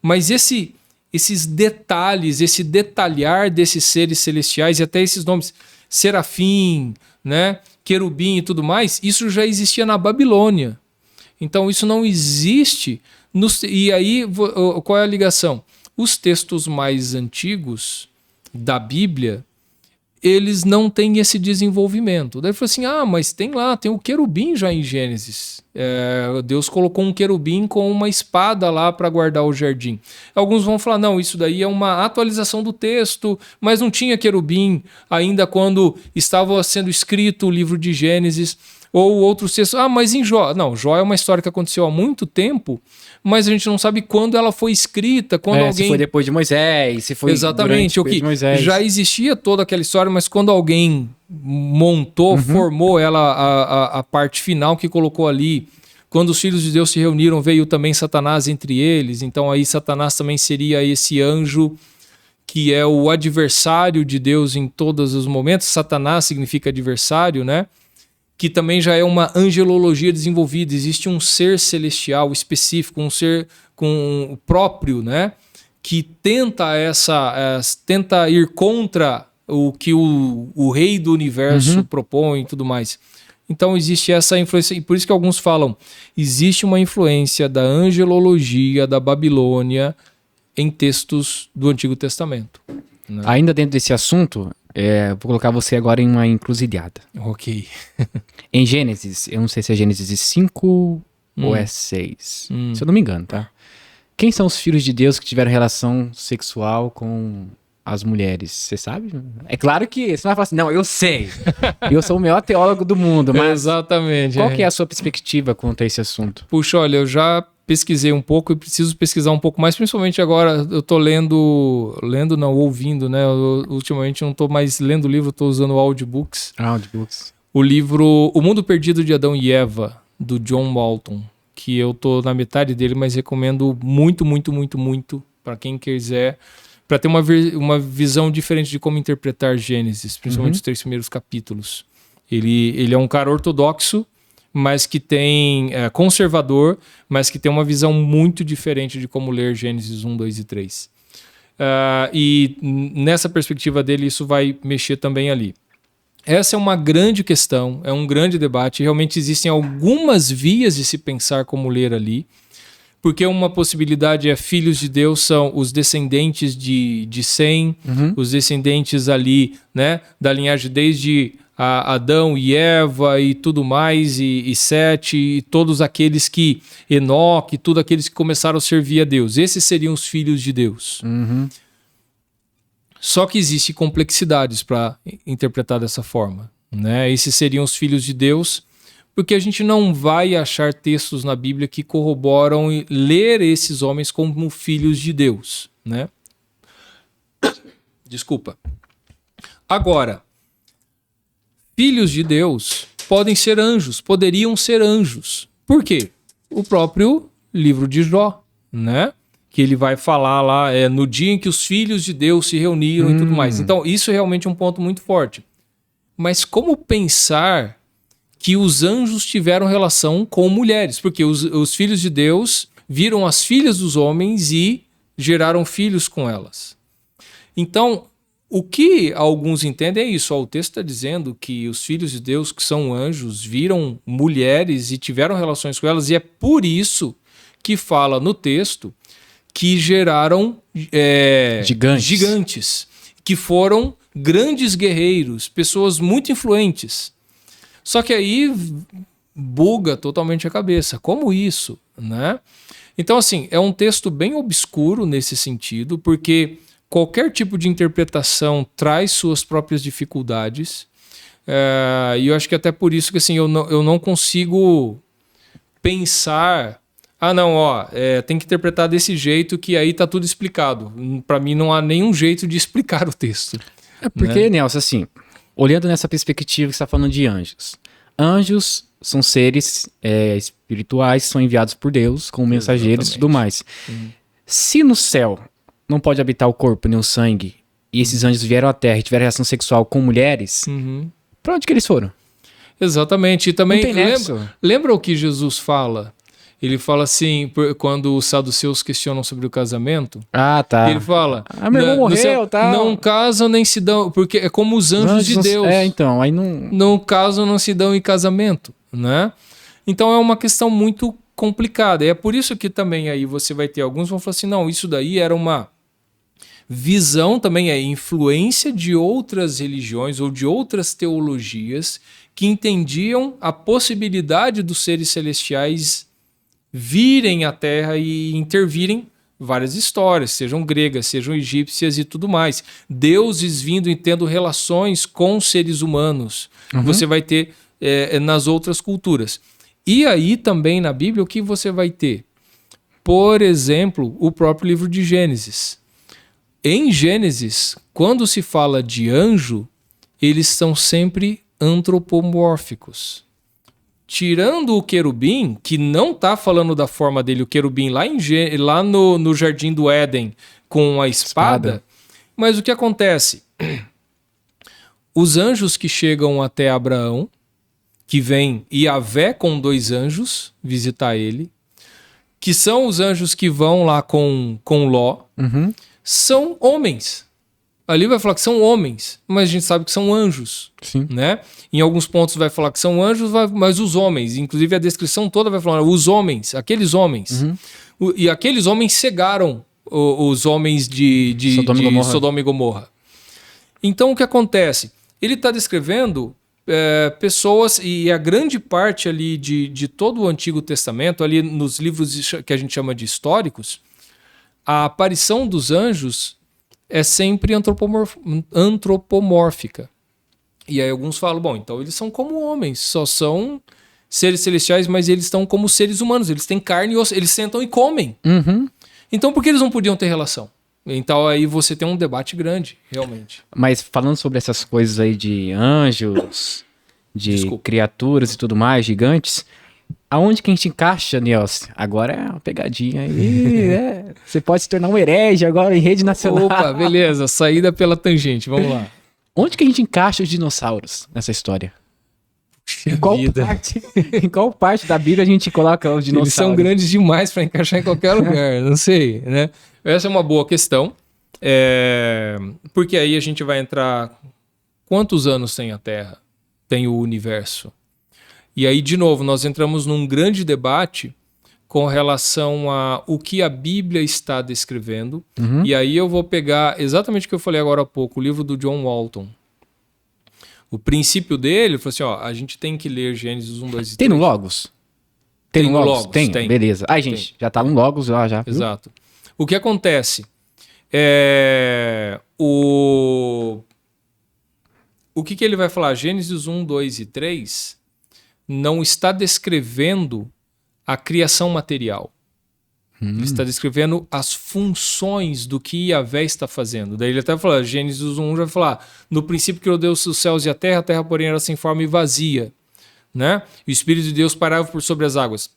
Mas esses detalhes, esse detalhar desses seres celestiais e até esses nomes, serafim, né, querubim e tudo mais, isso já existia na Babilônia. Então isso não existe. E aí, qual é a ligação? Os textos mais antigos da Bíblia, eles não têm esse desenvolvimento. Daí ele falou assim, mas tem o querubim já em Gênesis. Deus colocou um querubim com uma espada lá para guardar o jardim. Alguns vão falar, não, isso daí é uma atualização do texto, mas não tinha querubim ainda quando estava sendo escrito o livro de Gênesis. Ou outros textos, mas em Jó. Não, Jó é uma história que aconteceu há muito tempo, mas a gente não sabe quando ela foi escrita, quando alguém... Se foi depois de Moisés, se foi exatamente, o que já existia toda aquela história, mas quando alguém montou, formou ela, a parte final que colocou ali, quando os filhos de Deus se reuniram, veio também Satanás entre eles, então aí Satanás também seria esse anjo que é o adversário de Deus em todos os momentos. Satanás significa adversário, né? Que também já é uma angelologia desenvolvida. Existe um ser celestial específico, um ser com próprio, né? Que tenta ir contra o que o rei do universo propõe e tudo mais. Então existe essa influência, e por isso que alguns falam, existe uma influência da angelologia da Babilônia em textos do Antigo Testamento, né? Ainda dentro desse assunto, vou colocar você agora em uma encruzilhada. Ok. Em Gênesis, eu não sei se é Gênesis 5 ou é 6, se eu não me engano, tá? Quem são os filhos de Deus que tiveram relação sexual com as mulheres? Você sabe? É claro que você vai falar assim, não, eu sei. Eu sou o maior teólogo do mundo, mas Exatamente. qual que é a sua perspectiva quanto a esse assunto? Puxa, olha, eu já pesquisei um pouco e preciso pesquisar um pouco mais, principalmente agora eu tô lendo não, ouvindo, né? Ultimamente eu não tô mais lendo livro, tô usando audiobooks. Audiobooks. O livro O Mundo Perdido de Adão e Eva, do John Walton, que eu tô na metade dele, mas recomendo muito, muito, muito, muito para quem quiser, para ter uma visão diferente de como interpretar Gênesis, principalmente os 3 primeiros capítulos. Ele é um cara ortodoxo, mas que tem conservador, mas que tem uma visão muito diferente de como ler Gênesis 1, 2 e 3. E nessa perspectiva dele, isso vai mexer também ali. Essa é uma grande questão, é um grande debate. Realmente existem algumas vias de se pensar como ler ali, porque uma possibilidade é filhos de Deus são os descendentes de Sem, os descendentes ali, né, da linhagem desde Adão e Eva e tudo mais, e Sete, e todos aqueles que, Enoque, todos aqueles que começaram a servir a Deus. Esses seriam os filhos de Deus. Só que existem complexidades para interpretar dessa forma, né? Esses seriam os filhos de Deus, porque a gente não vai achar textos na Bíblia que corroboram e ler esses homens como filhos de Deus, né? Desculpa. Agora, filhos de Deus podem ser anjos, poderiam ser anjos. Por quê? O próprio livro de Jó, né? Que ele vai falar lá no dia em que os filhos de Deus se reuniram e tudo mais. Então, isso é realmente um ponto muito forte. Mas como pensar que os anjos tiveram relação com mulheres? Porque os filhos de Deus viram as filhas dos homens e geraram filhos com elas. Então, o que alguns entendem é isso. O texto está dizendo que os filhos de Deus, que são anjos, viram mulheres e tiveram relações com elas. E é por isso que fala no texto que geraram gigantes, que foram grandes guerreiros, pessoas muito influentes. Só que aí buga totalmente a cabeça. Como isso, né? Então, assim, é um texto bem obscuro nesse sentido, porque qualquer tipo de interpretação traz suas próprias dificuldades. E eu acho que até por isso que assim, eu não consigo pensar... tem que interpretar desse jeito que aí tá tudo explicado. Para mim não há nenhum jeito de explicar o texto. É porque, Nelson, assim, olhando nessa perspectiva que você está falando de anjos. Anjos são seres espirituais, são enviados por Deus como mensageiros e tudo mais. Se no céu não pode habitar o corpo nem o sangue, e esses anjos vieram à Terra e tiveram relação sexual com mulheres, para onde que eles foram? Exatamente. E também lembra o que Jesus fala? Ele fala assim, quando os saduceus questionam sobre o casamento. Ah, tá. Ele fala... meu irmão morreu, tá? Não casam nem se dão... Porque é como os anjos de Deus. Então, aí não... Não casam, não se dão em casamento, né? Então é uma questão muito complicada. E é por isso que também aí você vai ter alguns que vão falar assim, não, isso daí era uma visão também, influência de outras religiões ou de outras teologias que entendiam a possibilidade dos seres celestiais virem à Terra e intervirem várias histórias, sejam gregas, sejam egípcias e tudo mais. Deuses vindo e tendo relações com seres humanos. Você vai ter nas outras culturas. E aí também na Bíblia o que você vai ter? Por exemplo, o próprio livro de Gênesis. Em Gênesis, quando se fala de anjo, eles são sempre antropomórficos. Tirando o querubim, que não está falando da forma dele, o querubim lá no Jardim do Éden com a espada. Mas o que acontece? Os anjos que chegam até Abraão, que vem Iavé com 2 anjos visitar ele, que são os anjos que vão lá com Ló, são homens. Ali vai falar que são homens, mas a gente sabe que são anjos. Sim. Né? Em alguns pontos vai falar que são anjos, mas os homens, inclusive a descrição toda vai falar os homens, aqueles homens. E aqueles homens cegaram os homens de Sodoma e Gomorra. Então o que acontece? Ele está descrevendo pessoas, e a grande parte ali de todo o Antigo Testamento, ali nos livros que a gente chama de históricos, a aparição dos anjos é sempre antropomórfica. E aí alguns falam, bom, então eles são como homens, só são seres celestiais, mas eles estão como seres humanos, eles têm carne e osso, eles sentam e comem. Uhum. Então por que eles não podiam ter relação? Então aí você tem um debate grande, realmente. Mas falando sobre essas coisas aí de anjos, de criaturas e tudo mais, gigantes, aonde que a gente encaixa, Nilson? Agora é uma pegadinha aí, né? Você pode se tornar um herege agora em rede nacional. Opa, beleza, saída pela tangente, vamos lá. Onde que a gente encaixa os dinossauros nessa história? Em qual parte da Bíblia a gente coloca os dinossauros? Eles são grandes demais para encaixar em qualquer lugar, não sei, né? Essa é uma boa questão, porque aí a gente vai entrar... Quantos anos tem a Terra? Tem o universo? E aí, de novo, nós entramos num grande debate com relação a o que a Bíblia está descrevendo. Uhum. E aí eu vou pegar exatamente o que eu falei agora há pouco, o livro do John Walton. O princípio dele, foi assim, ó, a gente tem que ler Gênesis 1, 2 e 3. Tem no Logos? Tem no Logos? Tem, tem. Beleza. Ai, gente, Tem. já tá no Logos lá, já. Viu? Exato. O que acontece? O que ele vai falar? Gênesis 1, 2 e 3 não está descrevendo a criação material. Ele está descrevendo as funções do que Yahvé está fazendo. Daí ele até fala, Gênesis 1 já vai falar, no princípio criou Deus os céus e a terra porém era sem forma e vazia. Né? E o Espírito de Deus pairava por sobre as águas.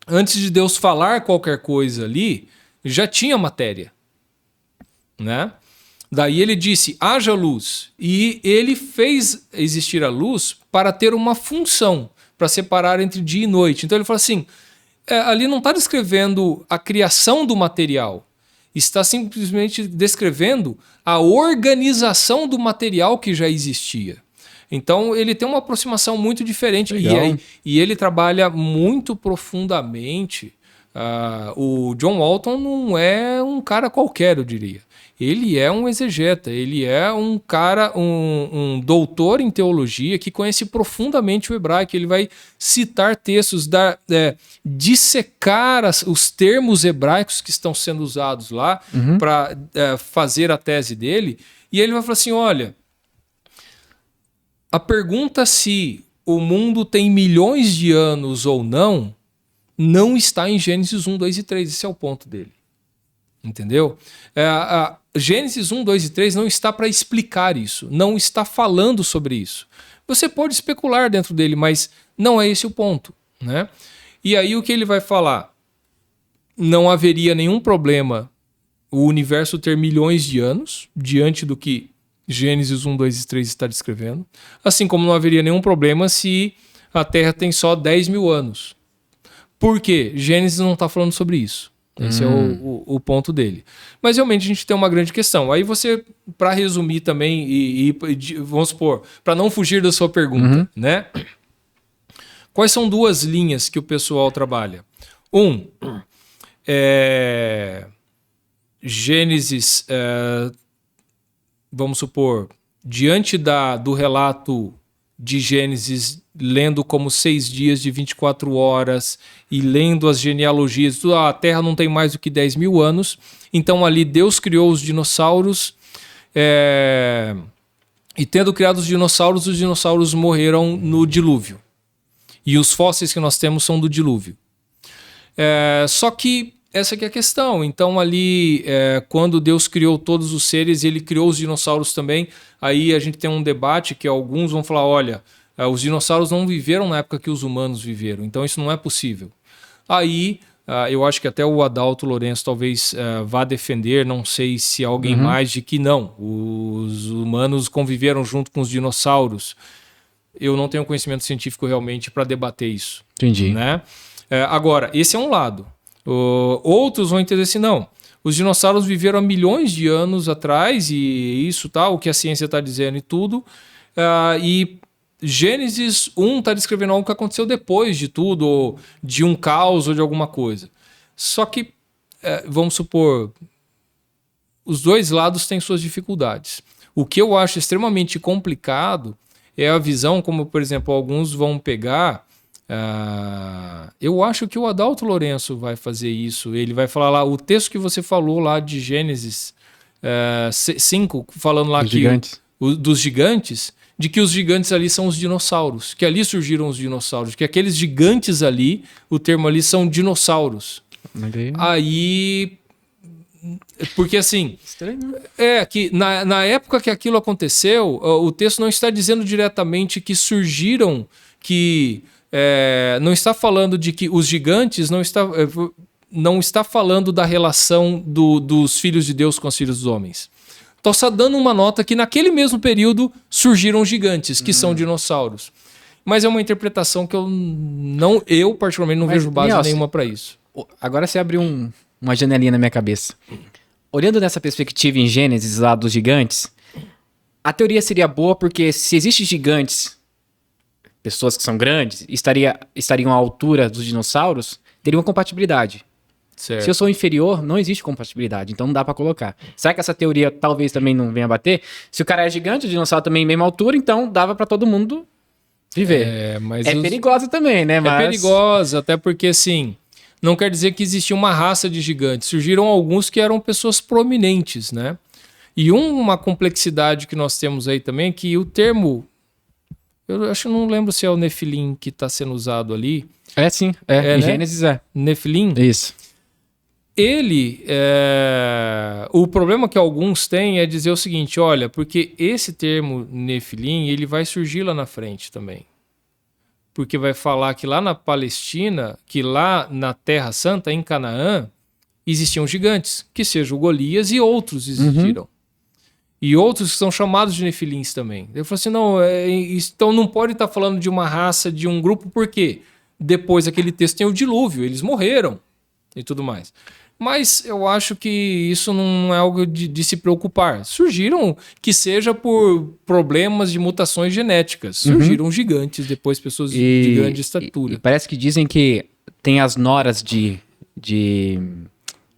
Antes de Deus falar qualquer coisa ali, já tinha matéria. Né? Daí ele disse, haja luz. E ele fez existir a luz para ter uma função, para separar entre dia e noite. Então ele fala assim, ali não está descrevendo a criação do material, está simplesmente descrevendo a organização do material que já existia. Então ele tem uma aproximação muito diferente e ele trabalha muito profundamente. O John Walton não é um cara qualquer, eu diria. Ele é um exegeta, ele é um cara, um doutor em teologia que conhece profundamente o hebraico. Ele vai citar textos, dissecar os termos hebraicos que estão sendo usados lá para fazer a tese dele. E ele vai falar assim, olha, a pergunta se o mundo tem milhões de anos ou não está em Gênesis 1, 2 e 3. Esse é o ponto dele. Entendeu? Gênesis 1, 2 e 3 não está para explicar isso, não está falando sobre isso. Você pode especular dentro dele, mas não é esse o ponto. Né? E aí o que ele vai falar? Não haveria nenhum problema o universo ter milhões de anos, diante do que Gênesis 1, 2 e 3 está descrevendo, assim como não haveria nenhum problema se a Terra tem só 10 mil anos. Por quê? Gênesis não está falando sobre isso. Esse é o ponto dele. Mas realmente a gente tem uma grande questão. Aí você, para resumir também, vamos supor, para não fugir da sua pergunta, né? Quais são duas linhas que o pessoal trabalha? Gênesis, vamos supor, diante do relato de Gênesis, lendo como 6 dias de 24 horas e lendo as genealogias, a Terra não tem mais do que 10 mil anos, então ali Deus criou os dinossauros e tendo criado os dinossauros morreram no dilúvio. E os fósseis que nós temos são do dilúvio. Só que essa que é a questão. Então ali, quando Deus criou todos os seres, ele criou os dinossauros também. Aí a gente tem um debate que alguns vão falar, olha, os dinossauros não viveram na época que os humanos viveram, então isso não é possível. Aí eu acho que até o Adalto Lourenço talvez vá defender, não sei se alguém mais, de que não, os humanos conviveram junto com os dinossauros. Eu não tenho conhecimento científico realmente para debater isso. Entendi. Né? Agora, esse é um lado. Outros vão entender assim, não, os dinossauros viveram há milhões de anos atrás e isso, o que a ciência está dizendo e tudo, e Gênesis 1 está descrevendo algo que aconteceu depois de tudo, ou de um caos ou de alguma coisa. Só que, vamos supor, os dois lados têm suas dificuldades. O que eu acho extremamente complicado é a visão, como, por exemplo, alguns vão pegar... eu acho que o Adalto Lourenço vai fazer isso. Ele vai falar lá, o texto que você falou lá de Gênesis 5, falando lá Dos que gigantes. dos gigantes, de que os gigantes ali são os dinossauros, que ali surgiram os dinossauros, que aqueles gigantes ali, o termo ali são dinossauros. Aí, porque assim, Estranho, né? que na época que aquilo aconteceu, o texto não está dizendo diretamente que surgiram, não está falando de que os gigantes, não está falando da relação dos filhos de Deus com os filhos dos homens. Estou só dando uma nota que naquele mesmo período surgiram gigantes, que são dinossauros. Mas é uma interpretação que eu particularmente não vejo base nenhuma para isso. Agora você abriu uma janelinha na minha cabeça. Olhando nessa perspectiva em Gênesis lá dos gigantes, a teoria seria boa porque se existem gigantes, pessoas que são grandes, estariam à altura dos dinossauros, teriam uma compatibilidade. Certo. Se eu sou inferior, não existe compatibilidade, então não dá pra colocar. Será que essa teoria talvez também não venha a bater? Se o cara é gigante, o dinossauro também é mesma altura, então dava pra todo mundo viver. Mas perigosa também, né? É perigosa, até porque assim, não quer dizer que existia uma raça de gigantes. Surgiram alguns que eram pessoas prominentes, né? E uma complexidade que nós temos aí também é que o termo, eu acho que não lembro se é o Nefilim que está sendo usado ali. É sim, em né? Gênesis é. Nefilim. Isso. O problema que alguns têm é dizer o seguinte, olha, porque esse termo Nefilim, ele vai surgir lá na frente também. Porque vai falar que lá na Palestina, que lá na Terra Santa, em Canaã, existiam gigantes, que seja o Golias e outros existiram. E outros que são chamados de Nefilins também. Eu falei assim, então não pode estar falando de uma raça, de um grupo, por quê? Depois daquele texto tem o dilúvio, eles morreram e tudo mais. Mas eu acho que isso não é algo de se preocupar. Surgiram, que seja por problemas de mutações genéticas. Surgiram gigantes, depois pessoas de grande estatura. E parece que dizem que tem as noras de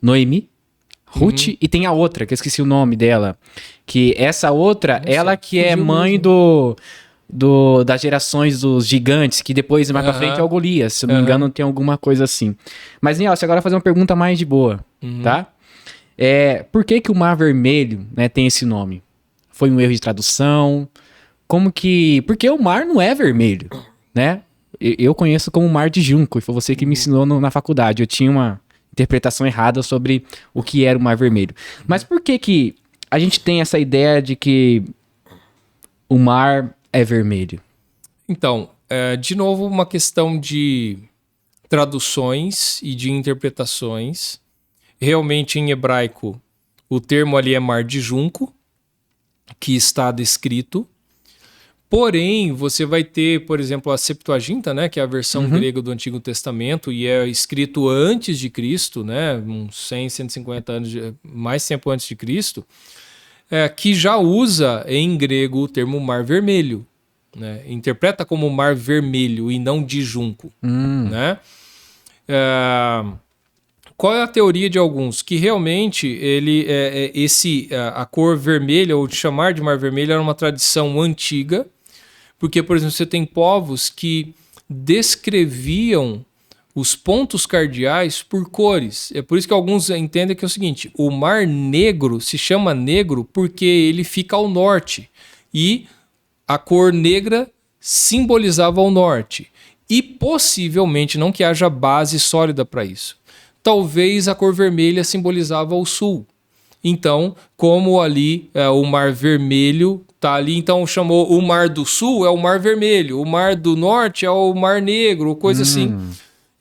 Noemi, Ruth, e tem a outra, que eu esqueci o nome dela. Que essa outra, ela que é mãe das gerações dos gigantes, que depois, mais pra frente, é o Golias. Se eu não me engano, tem alguma coisa assim. Mas, Niel, você agora vai fazer uma pergunta mais de boa, tá? Por que o Mar Vermelho, né, tem esse nome? Foi um erro de tradução? Porque o mar não é vermelho, né? Eu conheço como Mar de Junco, e foi você que me ensinou na faculdade. Eu tinha uma interpretação errada sobre o que era o Mar Vermelho. Mas por que a gente tem essa ideia de que o mar é vermelho? Então, de novo, uma questão de traduções e de interpretações. Realmente, em hebraico, o termo ali é Mar de Junco, que está descrito. Porém, você vai ter, por exemplo, a Septuaginta, né, que é a versão grega do Antigo Testamento, e é escrito antes de Cristo, né, uns 100, 150 anos, mais tempo antes de Cristo, que já usa em grego o termo Mar Vermelho. Né? Interpreta como Mar Vermelho e não de junco. Né? Qual é a teoria de alguns? Que realmente a cor vermelha, ou de chamar de Mar Vermelho, era uma tradição antiga, porque, por exemplo, você tem povos que descreviam os pontos cardeais por cores. É por isso que alguns entendem que é o seguinte, o Mar Negro se chama negro porque ele fica ao norte, e a cor negra simbolizava o norte. E possivelmente, não que haja base sólida para isso, talvez a cor vermelha simbolizava o sul. Então, como ali o Mar Vermelho está ali, então chamou o Mar do Sul é o Mar Vermelho, o Mar do Norte é o Mar Negro, coisa assim.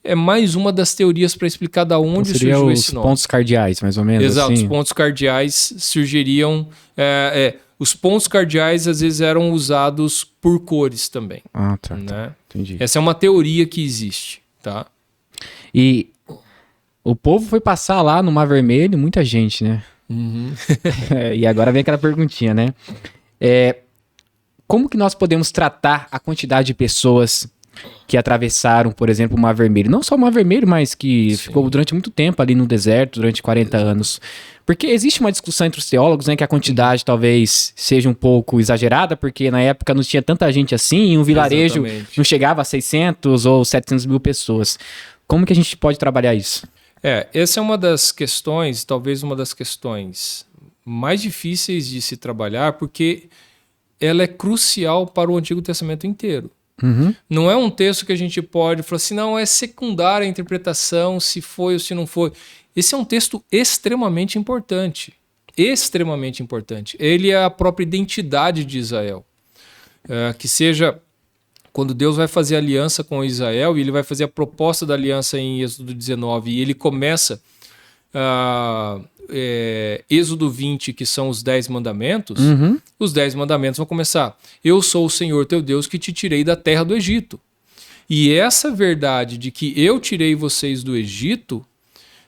É mais uma das teorias para explicar da onde surgiu esse nome. Os pontos cardeais, mais ou menos. Exato, assim. Os pontos cardeais surgiriam... os pontos cardeais às vezes eram usados por cores também. Ah, tá. Né? Entendi. Essa é uma teoria que existe, tá? E o povo foi passar lá no Mar Vermelho, muita gente, né? E agora vem aquela perguntinha, né? Como que nós podemos tratar a quantidade de pessoas que atravessaram, por exemplo, o Mar Vermelho? Não só o Mar Vermelho, mas que ficou durante muito tempo ali no deserto, durante 40 anos. Porque existe uma discussão entre os teólogos, né, que a quantidade talvez seja um pouco exagerada, porque na época não tinha tanta gente assim, e um vilarejo não chegava a 600 ou 700 mil pessoas. Como que a gente pode trabalhar isso? Essa é uma das questões, talvez uma das questões mais difíceis de se trabalhar porque ela é crucial para o Antigo Testamento inteiro. Não é um texto que a gente pode falar assim, não, é secundária a interpretação, se foi ou se não foi. Esse é um texto extremamente importante. Extremamente importante. Ele é a própria identidade de Israel. Que seja quando Deus vai fazer aliança com Israel, e ele vai fazer a proposta da aliança em Êxodo 19, e ele começa Êxodo 20, que são os 10 mandamentos, os 10 mandamentos vão começar. Eu sou o Senhor teu Deus que te tirei da terra do Egito. E essa verdade de que eu tirei vocês do Egito,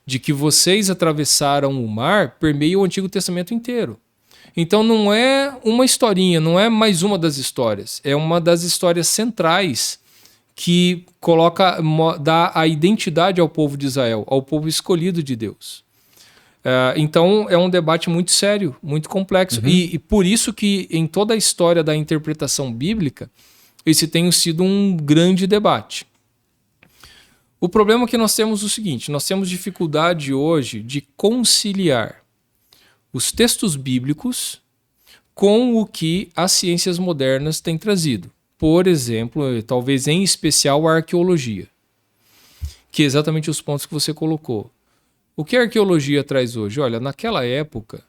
de que vocês atravessaram o mar, permeia o Antigo Testamento inteiro. Então não é uma historinha, não é mais uma das histórias, é uma das histórias centrais que dá a identidade ao povo de Israel, ao povo escolhido de Deus. Então é um debate muito sério, muito complexo. E por isso que em toda a história da interpretação bíblica, esse tem sido um grande debate. O problema é que nós temos o seguinte, nós temos dificuldade hoje de conciliar os textos bíblicos com o que as ciências modernas têm trazido. Por exemplo, talvez em especial a arqueologia, que é exatamente os pontos que você colocou. O que a arqueologia traz hoje? Olha, naquela época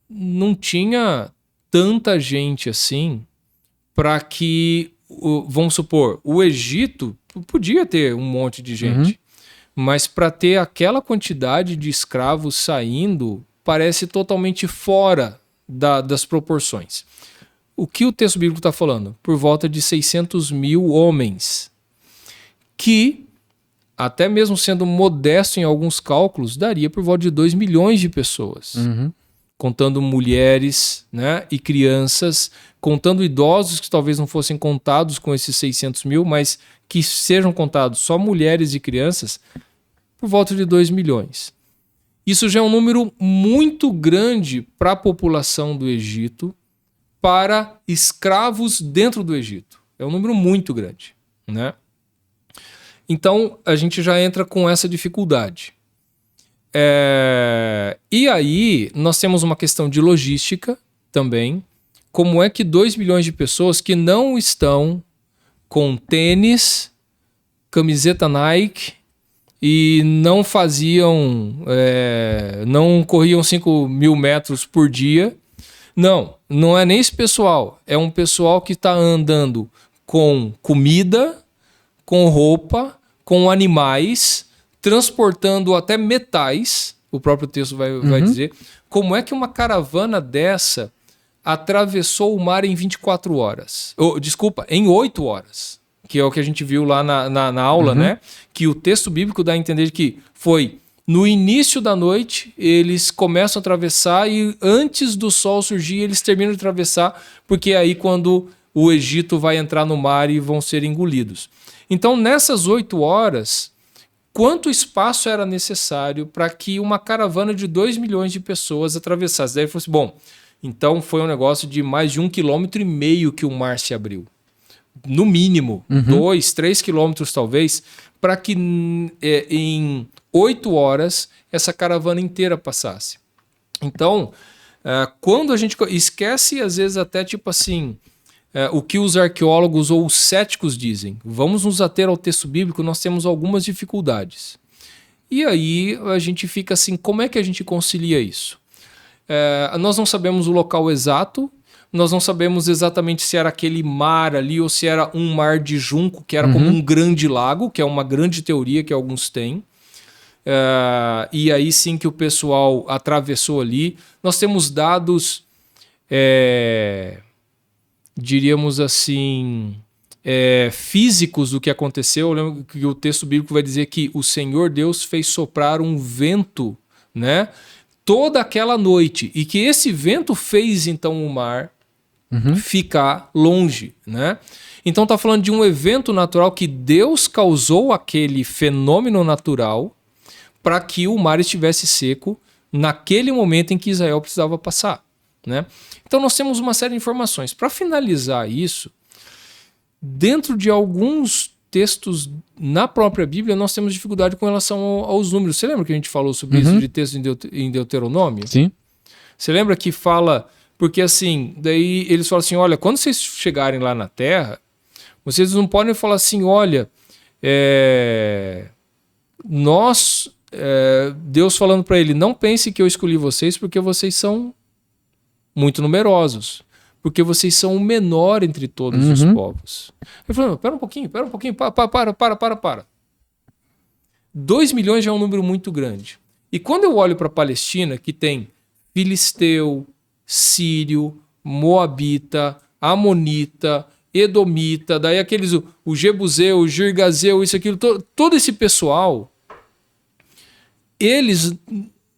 não tinha tanta gente assim para que, vamos supor, o Egito podia ter um monte de gente, mas para ter aquela quantidade de escravos saindo parece totalmente fora das proporções. O que o texto bíblico está falando? Por volta de 600 mil homens, que, até mesmo sendo modesto em alguns cálculos, daria por volta de 2 milhões de pessoas. Contando mulheres, né, e crianças, contando idosos que talvez não fossem contados com esses 600 mil, mas que sejam contados só mulheres e crianças, por volta de 2 milhões. Isso já é um número muito grande para a população do Egito, para escravos dentro do Egito. É um número muito grande, né? Então, a gente já entra com essa dificuldade. E aí, nós temos uma questão de logística também. Como é que 2 milhões de pessoas que não estão com tênis, camiseta Nike e não não corriam 5 mil metros por dia. Não é nem esse pessoal. É um pessoal que está andando com comida, com roupa, com animais, transportando até metais. O próprio texto vai dizer. Como é que uma caravana dessa atravessou o mar em 24 horas? Em 8 horas. Que é o que a gente viu lá na aula, né? Que o texto bíblico dá a entender que foi no início da noite, eles começam a atravessar e antes do sol surgir, eles terminam de atravessar, porque é aí quando o Egito vai entrar no mar e vão ser engolidos. Então, nessas 8 horas, quanto espaço era necessário para que uma caravana de 2 milhões de pessoas atravessasse? Daí fosse, bom, então foi um negócio de mais de 1,5 km que o mar se abriu. No mínimo, 2, 3 quilômetros talvez, para que em 8 horas essa caravana inteira passasse. Então, quando a gente esquece, às vezes até tipo assim, o que os arqueólogos ou os céticos dizem, vamos nos ater ao texto bíblico, nós temos algumas dificuldades. E aí a gente fica assim, como é que a gente concilia isso? Nós não sabemos o local exato, nós não sabemos exatamente se era aquele mar ali ou se era um mar de junco, que era como um grande lago, que é uma grande teoria que alguns têm. E aí sim que o pessoal atravessou ali. Nós temos dados, diríamos assim, físicos do que aconteceu. Eu lembro que o texto bíblico vai dizer que o Senhor Deus fez soprar um vento, né, toda aquela noite, e que esse vento fez então o mar ficar longe, né? Então tá falando de um evento natural que Deus causou aquele fenômeno natural para que o mar estivesse seco naquele momento em que Israel precisava passar, né? Então nós temos uma série de informações. Para finalizar isso, dentro de alguns textos na própria Bíblia, nós temos dificuldade com relação aos números. Você lembra que a gente falou sobre isso de texto em Deuteronômio? Sim. Você lembra que fala... Porque assim, daí eles falam assim, olha, quando vocês chegarem lá na Terra, vocês não podem falar assim, olha, Deus falando para ele, não pense que eu escolhi vocês porque vocês são muito numerosos, porque vocês são o menor entre todos os povos. Ele falou, pera um pouquinho, para. 2 milhões já é um número muito grande. E quando eu olho para a Palestina, que tem filisteu, sírio, moabita, amonita, edomita, daí aqueles, o jebuseu, o girgazeu, isso, aquilo, todo esse pessoal, eles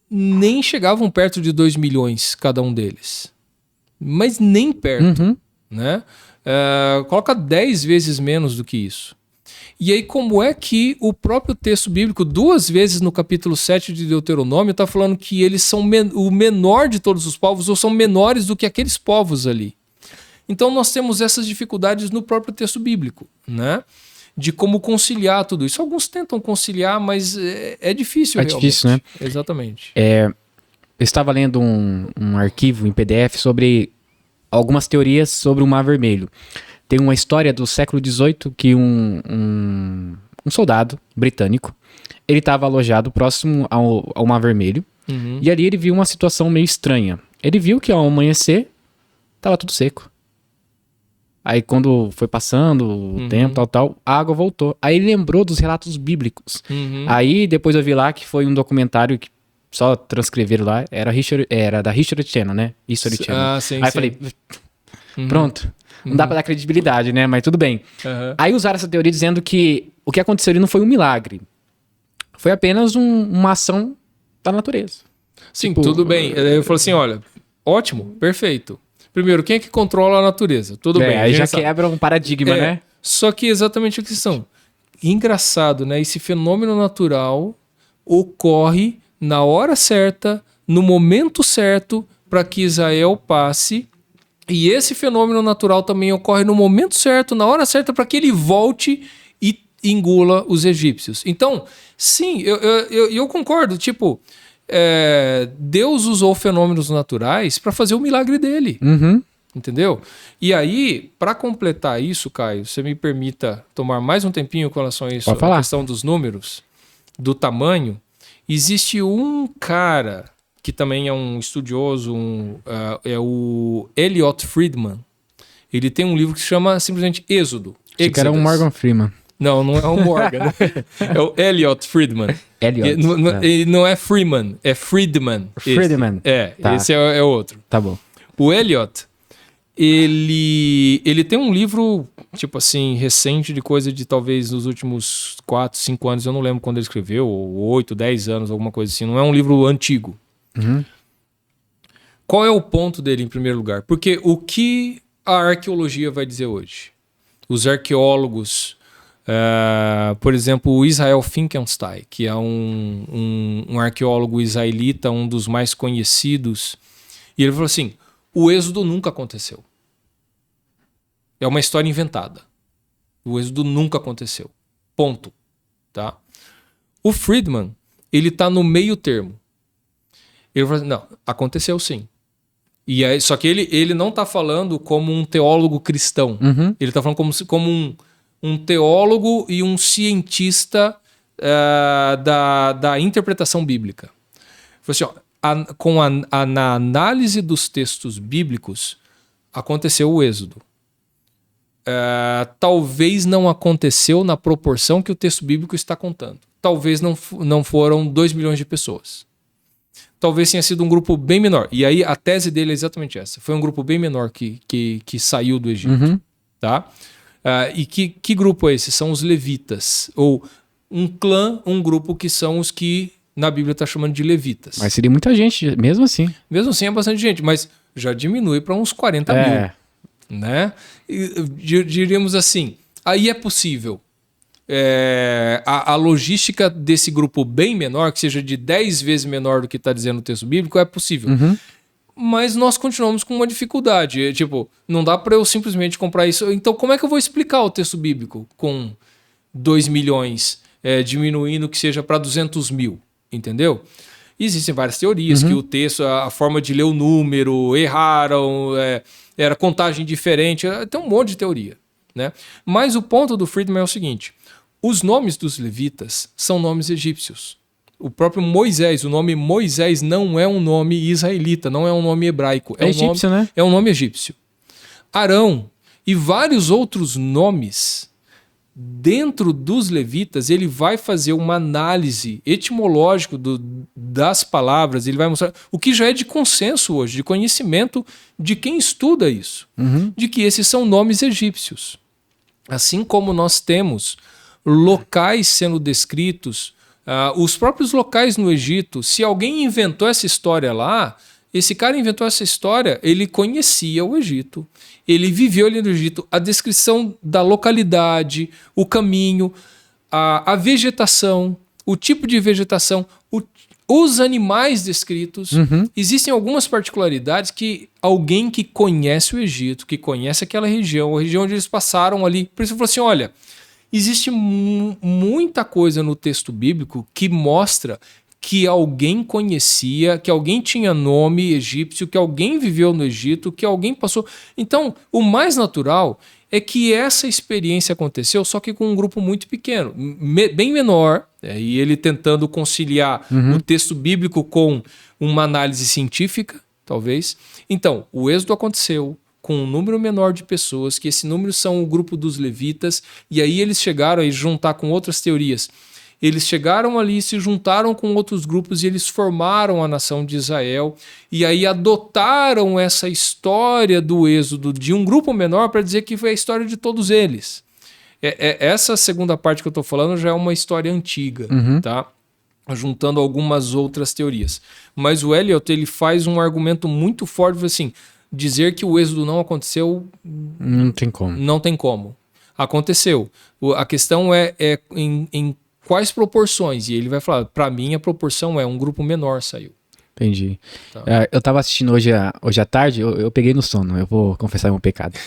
nem chegavam perto de 2 milhões cada um deles. Mas nem perto, né? Coloca 10 vezes menos do que isso. E aí como é que o próprio texto bíblico, 2 vezes no capítulo 7 de Deuteronômio, está falando que eles são o menor de todos os povos, ou são menores do que aqueles povos ali. Então nós temos essas dificuldades no próprio texto bíblico, né? De como conciliar tudo isso. Alguns tentam conciliar, mas é difícil realmente. É difícil, né? Exatamente. Eu estava lendo um arquivo em PDF sobre algumas teorias sobre o Mar Vermelho. Tem uma história do século XVIII que um soldado britânico, ele estava alojado próximo ao Mar Vermelho, e ali ele viu uma situação meio estranha. Ele viu que ao amanhecer estava tudo seco. Aí quando foi passando o tempo, a água voltou. Aí ele lembrou dos relatos bíblicos. Aí depois eu vi lá que foi um documentário que só transcreveram lá, era da History Channel, né? History Channel. Sim, aí eu falei, pronto. Não dá pra dar credibilidade, né? Mas tudo bem. Aí usaram essa teoria dizendo que o que aconteceu ali não foi um milagre. Foi apenas uma ação da natureza. Sim, tipo, tudo bem. Eu falo assim, olha, ótimo, perfeito. Primeiro, quem é que controla a natureza? Tudo bem. Aí já quebra um paradigma, né? Só que exatamente a questão. Engraçado, né? Esse fenômeno natural ocorre na hora certa, no momento certo, para que Israel passe. E esse fenômeno natural também ocorre no momento certo, na hora certa, para que ele volte e engula os egípcios. Então, sim, eu concordo. Tipo, Deus usou fenômenos naturais para fazer o milagre dele. Entendeu? E aí, para completar isso, Caio, você me permita tomar mais um tempinho com relação a isso, a questão dos números, do tamanho. Existe um cara que também é um estudioso, é o Elliot Friedman. Ele tem um livro que se chama simplesmente Êxodo. Achei que era um Morgan Freeman. Não, não é o Morgan. É o Elliot Friedman. Ele não é Freeman, é Friedman. Friedman. Esse é outro. Tá bom. O Elliot, ele tem um livro, tipo assim, recente, de coisa de talvez nos últimos 4, 5 anos, eu não lembro quando ele escreveu, ou 8, 10 anos, alguma coisa assim. Não é um livro antigo. Qual é o ponto dele, em primeiro lugar? Porque o que a arqueologia vai dizer hoje? Os arqueólogos, por exemplo, o Israel Finkelstein, que é um arqueólogo israelita, um dos mais conhecidos, e ele falou assim, o êxodo nunca aconteceu. É uma história inventada. O êxodo nunca aconteceu. Ponto. Tá? O Friedman, ele está no meio termo. Ele falou assim, não, aconteceu sim. E aí, só que ele não está falando como um teólogo cristão. Ele está falando como um teólogo e um cientista da interpretação bíblica. Ele falou assim, na análise dos textos bíblicos, aconteceu o êxodo. Talvez não aconteceu na proporção que o texto bíblico está contando. Talvez não foram 2 milhões de pessoas. Talvez tenha sido um grupo bem menor. E aí a tese dele é exatamente essa. Foi um grupo bem menor que saiu do Egito. Tá? E que grupo é esse? São os levitas. Ou um clã, um grupo que são os que na Bíblia está chamando de levitas. Mas seria muita gente, mesmo assim. Mesmo assim é bastante gente, mas já diminui para uns 40 mil. Né? Diríamos assim, aí é possível. A logística desse grupo bem menor, que seja de 10 vezes menor do que está dizendo o texto bíblico, é possível. Mas nós continuamos com uma dificuldade. Tipo, não dá para eu simplesmente comprar isso. Então, como é que eu vou explicar o texto bíblico com 2 milhões, diminuindo que seja para 200 mil? Entendeu? Existem várias teorias que o texto, a forma de ler o número, erraram, era contagem diferente, tem um monte de teoria, né? Mas o ponto do Friedman é o seguinte: os nomes dos levitas são nomes egípcios. O próprio Moisés, o nome Moisés não é um nome israelita, não é um nome hebraico. É egípcio, né? É um nome egípcio. Arão e vários outros nomes dentro dos levitas, ele vai fazer uma análise etimológica das palavras, ele vai mostrar o que já é de consenso hoje, de conhecimento de quem estuda isso, de que esses são nomes egípcios. Assim como nós temos locais sendo descritos, os próprios locais no Egito, se alguém inventou essa história lá, esse cara inventou essa história, ele conhecia o Egito, ele viveu ali no Egito, a descrição da localidade, o caminho, a vegetação, o tipo de vegetação, os animais descritos. Existem algumas particularidades que alguém que conhece o Egito, que conhece aquela região, a região onde eles passaram ali, por isso ele falou assim, olha, existe muita coisa no texto bíblico que mostra que alguém conhecia, que alguém tinha nome egípcio, que alguém viveu no Egito, que alguém passou. Então, o mais natural é que essa experiência aconteceu, só que com um grupo muito pequeno, bem menor, e ele tentando conciliar o texto bíblico com uma análise científica, talvez. Então, o êxodo aconteceu com um número menor de pessoas, que esse número são o grupo dos levitas, e aí eles chegaram a juntar com outras teorias. Eles chegaram ali, se juntaram com outros grupos e eles formaram a nação de Israel e aí adotaram essa história do êxodo de um grupo menor para dizer que foi a história de todos eles. Essa segunda parte que eu estou falando já é uma história antiga, tá? Juntando algumas outras teorias. Mas o Eliot, ele faz um argumento muito forte, assim, dizer que o êxodo não aconteceu... Não tem como. Não tem como. Aconteceu. A questão é em quais proporções? E ele vai falar, para mim a proporção é um grupo menor saiu. Entendi. Tá. Eu tava assistindo hoje à tarde, eu peguei no sono, eu vou confessar meu pecado.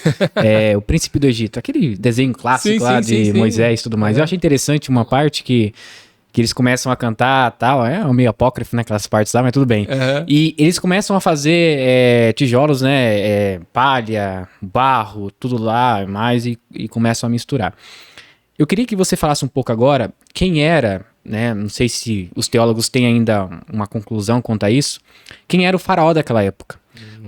O Príncipe do Egito, aquele desenho clássico de Moisés e tudo mais. Eu achei interessante uma parte que eles começam a cantar tal, meio apócrifo, né, aquelas partes lá, mas tudo bem. E eles começam a fazer tijolos, né, palha, barro, tudo lá, mais, e começam a misturar. Eu queria que você falasse um pouco agora quem era, né? Não sei se os teólogos têm ainda uma conclusão quanto a isso. Quem era o faraó daquela época?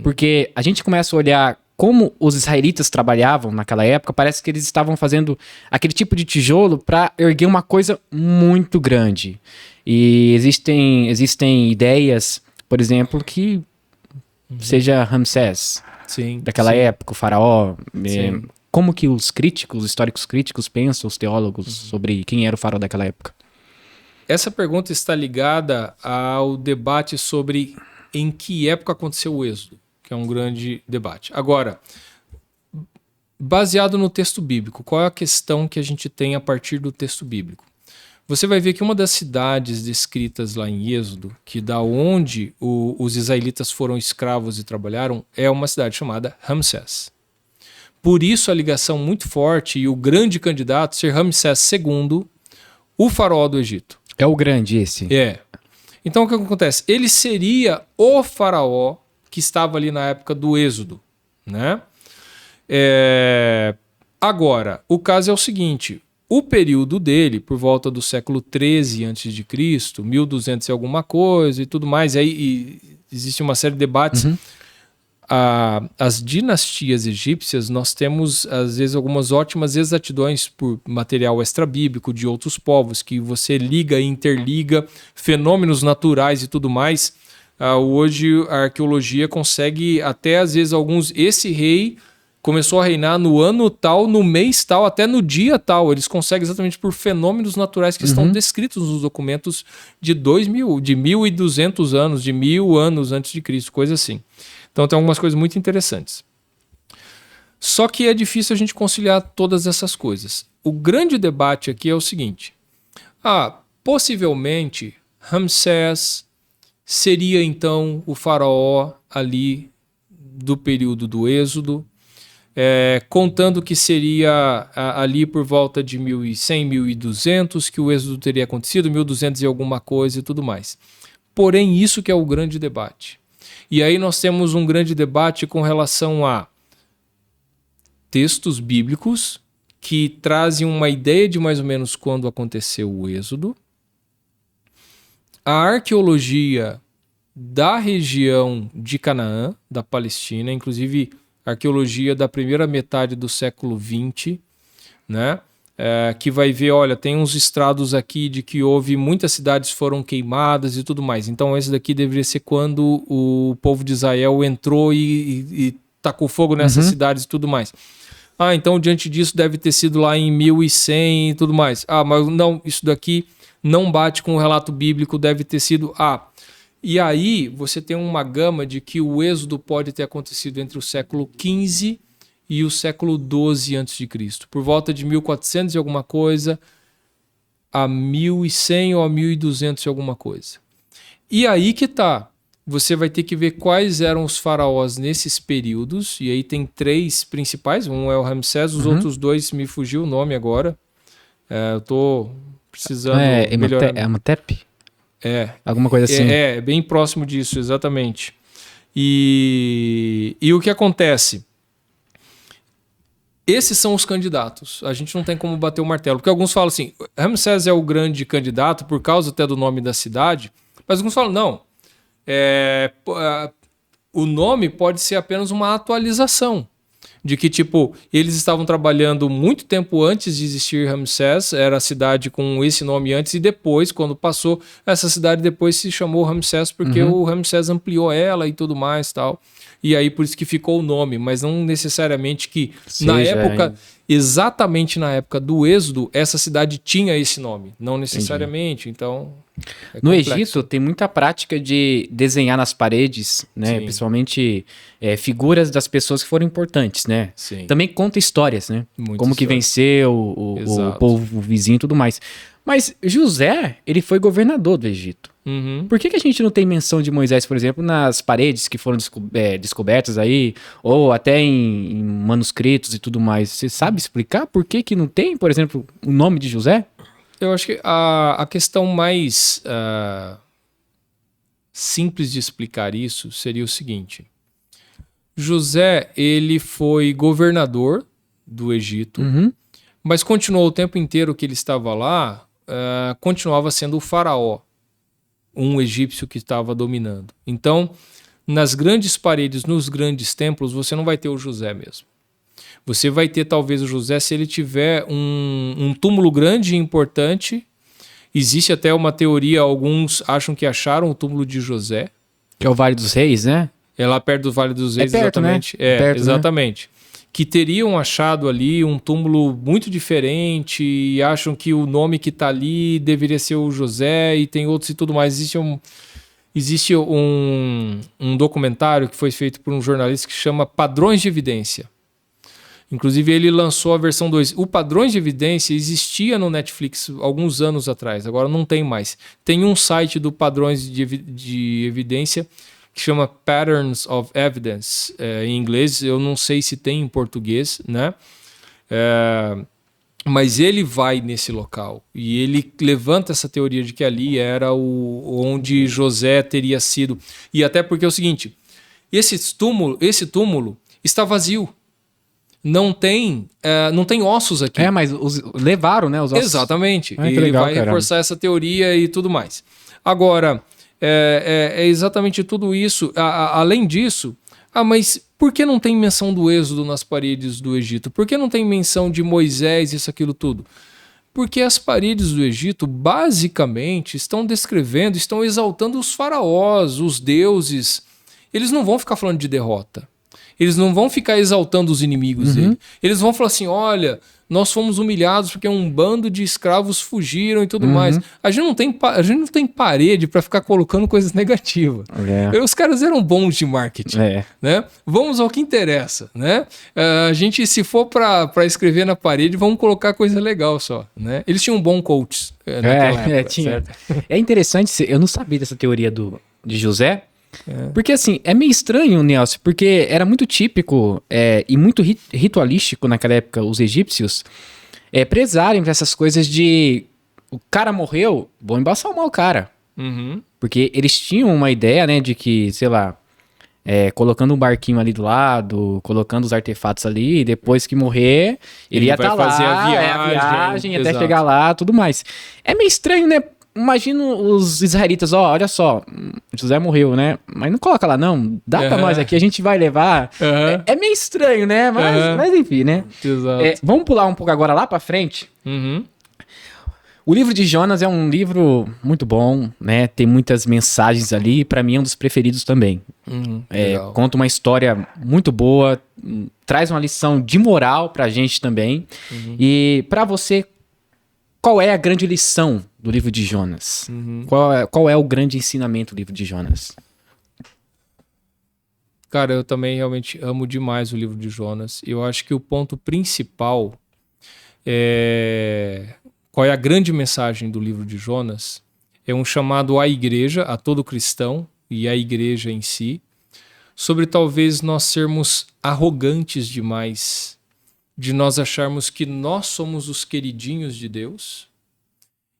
Porque a gente começa a olhar como os israelitas trabalhavam naquela época, parece que eles estavam fazendo aquele tipo de tijolo para erguer uma coisa muito grande. E existem ideias, por exemplo, que seja Ramsés, daquela época, o faraó... Como que os históricos críticos pensam, os teólogos, sobre quem era o faraó daquela época? Essa pergunta está ligada ao debate sobre em que época aconteceu o êxodo, que é um grande debate. Agora, baseado no texto bíblico, qual é a questão que a gente tem a partir do texto bíblico? Você vai ver que uma das cidades descritas lá em Êxodo, que da onde os israelitas foram escravos e trabalharam, é uma cidade chamada Ramsés. Por isso a ligação muito forte e o grande candidato ser Ramsés II, o faraó do Egito. É o grande esse? Então o que acontece? Ele seria o faraó que estava ali na época do Êxodo, né? Agora, o caso é o seguinte, o período dele, por volta do século 13 a.C., 1200 e alguma coisa e tudo mais, aí existe uma série de debates. As dinastias egípcias, nós temos, às vezes, algumas ótimas exatidões por material extrabíblico de outros povos, que você liga e interliga fenômenos naturais e tudo mais. Hoje, a arqueologia consegue, até às vezes, esse rei começou a reinar no ano tal, no mês tal, até no dia tal. Eles conseguem exatamente por fenômenos naturais que estão descritos nos documentos de 1.200 anos, de 1.000 anos antes de Cristo, coisa assim. Então tem algumas coisas muito interessantes. Só que é difícil a gente conciliar todas essas coisas. O grande debate aqui é o seguinte. Possivelmente Ramsés seria então o faraó ali do período do Êxodo, contando que seria ali por volta de 1100, 1200, que o Êxodo teria acontecido, 1200 e alguma coisa e tudo mais. Porém, isso que é o grande debate. E aí nós temos um grande debate com relação a textos bíblicos que trazem uma ideia de mais ou menos quando aconteceu o Êxodo, a arqueologia da região de Canaã, da Palestina, inclusive arqueologia da primeira metade do século XX, né? Que vai ver, olha, tem uns estrados aqui de que houve, muitas cidades foram queimadas e tudo mais. Então esse daqui deveria ser quando o povo de Israel entrou e tacou fogo nessas cidades e tudo mais. Então diante disso deve ter sido lá em 1100 e tudo mais. Mas não, isso daqui não bate com o relato bíblico, deve ter sido... E aí você tem uma gama de que o êxodo pode ter acontecido entre o século XV e o século XII a.C., por volta de 1400 e alguma coisa, a 1100 ou a 1200 e alguma coisa. E aí que tá, você vai ter que ver quais eram os faraós nesses períodos, e aí tem 3 principais, um é o Ramsés, os outros 2 me fugiu o nome agora, eu tô precisando melhorar. É Amotep? Alguma coisa assim. É bem próximo disso, exatamente. E o que acontece? Esses são os candidatos. A gente não tem como bater o martelo. Porque alguns falam assim, Ramsés é o grande candidato por causa até do nome da cidade, mas alguns falam, não. O nome pode ser apenas uma atualização. De que, tipo, eles estavam trabalhando muito tempo antes de existir Ramsés, era a cidade com esse nome antes, e depois, quando passou, essa cidade depois se chamou Ramsés, porque o Ramsés ampliou ela e tudo mais, tal. E aí por isso que ficou o nome, mas não necessariamente que na época, exatamente na época do Êxodo, essa cidade tinha esse nome. Não necessariamente, então... No Egito tem muita prática de desenhar nas paredes, né? Sim. Principalmente figuras das pessoas que foram importantes, né? Sim. Também conta histórias, né? Muita Como que história. venceu o povo vizinho e tudo mais. Mas José, ele foi governador do Egito. Por que a gente não tem menção de Moisés, por exemplo, nas paredes que foram descobertas aí, ou até em manuscritos e tudo mais? Você sabe explicar por que não tem, por exemplo, o nome de José? Eu acho que a questão mais simples de explicar isso seria o seguinte. José, ele foi governador do Egito, mas continuou o tempo inteiro que ele estava lá, continuava sendo o faraó, um egípcio que estava dominando. Então, nas grandes paredes, nos grandes templos, você não vai ter o José mesmo. Você vai ter talvez o José se ele tiver um túmulo grande e importante. Existe até uma teoria, alguns acham que acharam o túmulo de José. Que é o Vale dos Reis, né? É lá perto do Vale dos Reis, perto, exatamente. Né? Perto, exatamente. Né? Que teriam achado ali um túmulo muito diferente e acham que o nome que está ali deveria ser o José e tem outros e tudo mais. Existe um documentário que foi feito por um jornalista que chama Padrões de Evidência. Inclusive ele lançou a versão 2. O Padrões de Evidência existia no Netflix alguns anos atrás, agora não tem mais. Tem um site do Padrões de Evidência que chama Patterns of Evidence, em inglês, eu não sei se tem em português, né? Mas ele vai nesse local e ele levanta essa teoria de que ali era onde José teria sido. E até porque é o seguinte, esse túmulo está vazio. Não tem ossos aqui. Mas levaram, né, os ossos. Exatamente. E legal, ele vai reforçar essa teoria e tudo mais. Agora, é exatamente tudo isso. Além disso, mas por que não tem menção do Êxodo nas paredes do Egito? Por que não tem menção de Moisés, isso, aquilo tudo? Porque as paredes do Egito, basicamente, estão exaltando os faraós, os deuses. Eles não vão ficar falando de derrota. Eles não vão ficar exaltando os inimigos dele. Eles vão falar assim, olha, nós fomos humilhados porque um bando de escravos fugiram e tudo mais. A gente não tem parede para ficar colocando coisas negativas. Os caras eram bons de marketing. Né? Vamos ao que interessa. Né? A gente, se for para escrever na parede, vamos colocar coisa legal só. Né? Eles tinham bom coach naquela época. Tinha. É interessante, eu não sabia dessa teoria de José. Porque assim, é meio estranho, Nelson, porque era muito típico e muito ritualístico naquela época os egípcios prezarem por essas coisas de o cara morreu, vou embalsamar o cara. Uhum. Porque eles tinham uma ideia, né, de que, sei lá, colocando um barquinho ali do lado, colocando os artefatos ali, e depois que morrer, ele ia vai estar fazer lá, a a viagem até exato. chegar lá, tudo mais. É meio estranho, né? Imagina os israelitas, olha só, José morreu, né? Mas não coloca lá não, dá pra nós aqui, a gente vai levar. Aham. É meio estranho, né? Mas enfim, né? Exato. Vamos pular um pouco agora lá pra frente. Uhum. O livro de Jonas é um livro muito bom, né? Tem muitas mensagens ali, pra mim é um dos preferidos também. Legal. Conta uma história muito boa, traz uma lição de moral pra gente também. E pra você, qual é a grande lição do livro de Jonas? Qual é o grande ensinamento do livro de Jonas? Cara, eu também realmente amo demais o livro de Jonas. Eu acho que o ponto principal é... Qual é a grande mensagem do livro de Jonas? É um chamado à igreja, a todo cristão e à igreja em si, sobre talvez nós sermos arrogantes demais, de nós acharmos que nós somos os queridinhos de Deus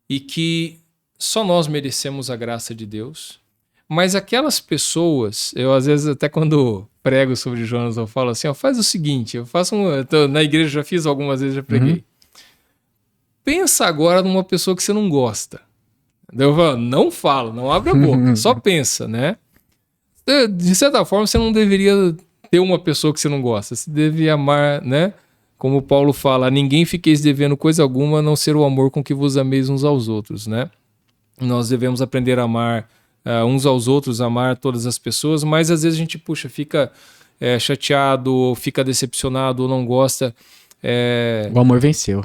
e que só nós merecemos a graça de Deus. Mas aquelas pessoas, eu às vezes até quando prego sobre Jonas, eu falo assim, ó, faz o seguinte, na igreja já fiz algumas vezes, já preguei. Pensa agora numa pessoa que você não gosta. Eu falo, não fala, não abre a boca, só pensa, né? De certa forma, você não deveria ter uma pessoa que você não gosta. Você deve amar, né? Como Paulo fala, ninguém fiqueis devendo coisa alguma, a não ser o amor com que vos ameis uns aos outros, né? Nós devemos aprender a amar uns aos outros, amar todas as pessoas, mas às vezes a gente, fica chateado, ou fica decepcionado, ou não gosta. O amor venceu.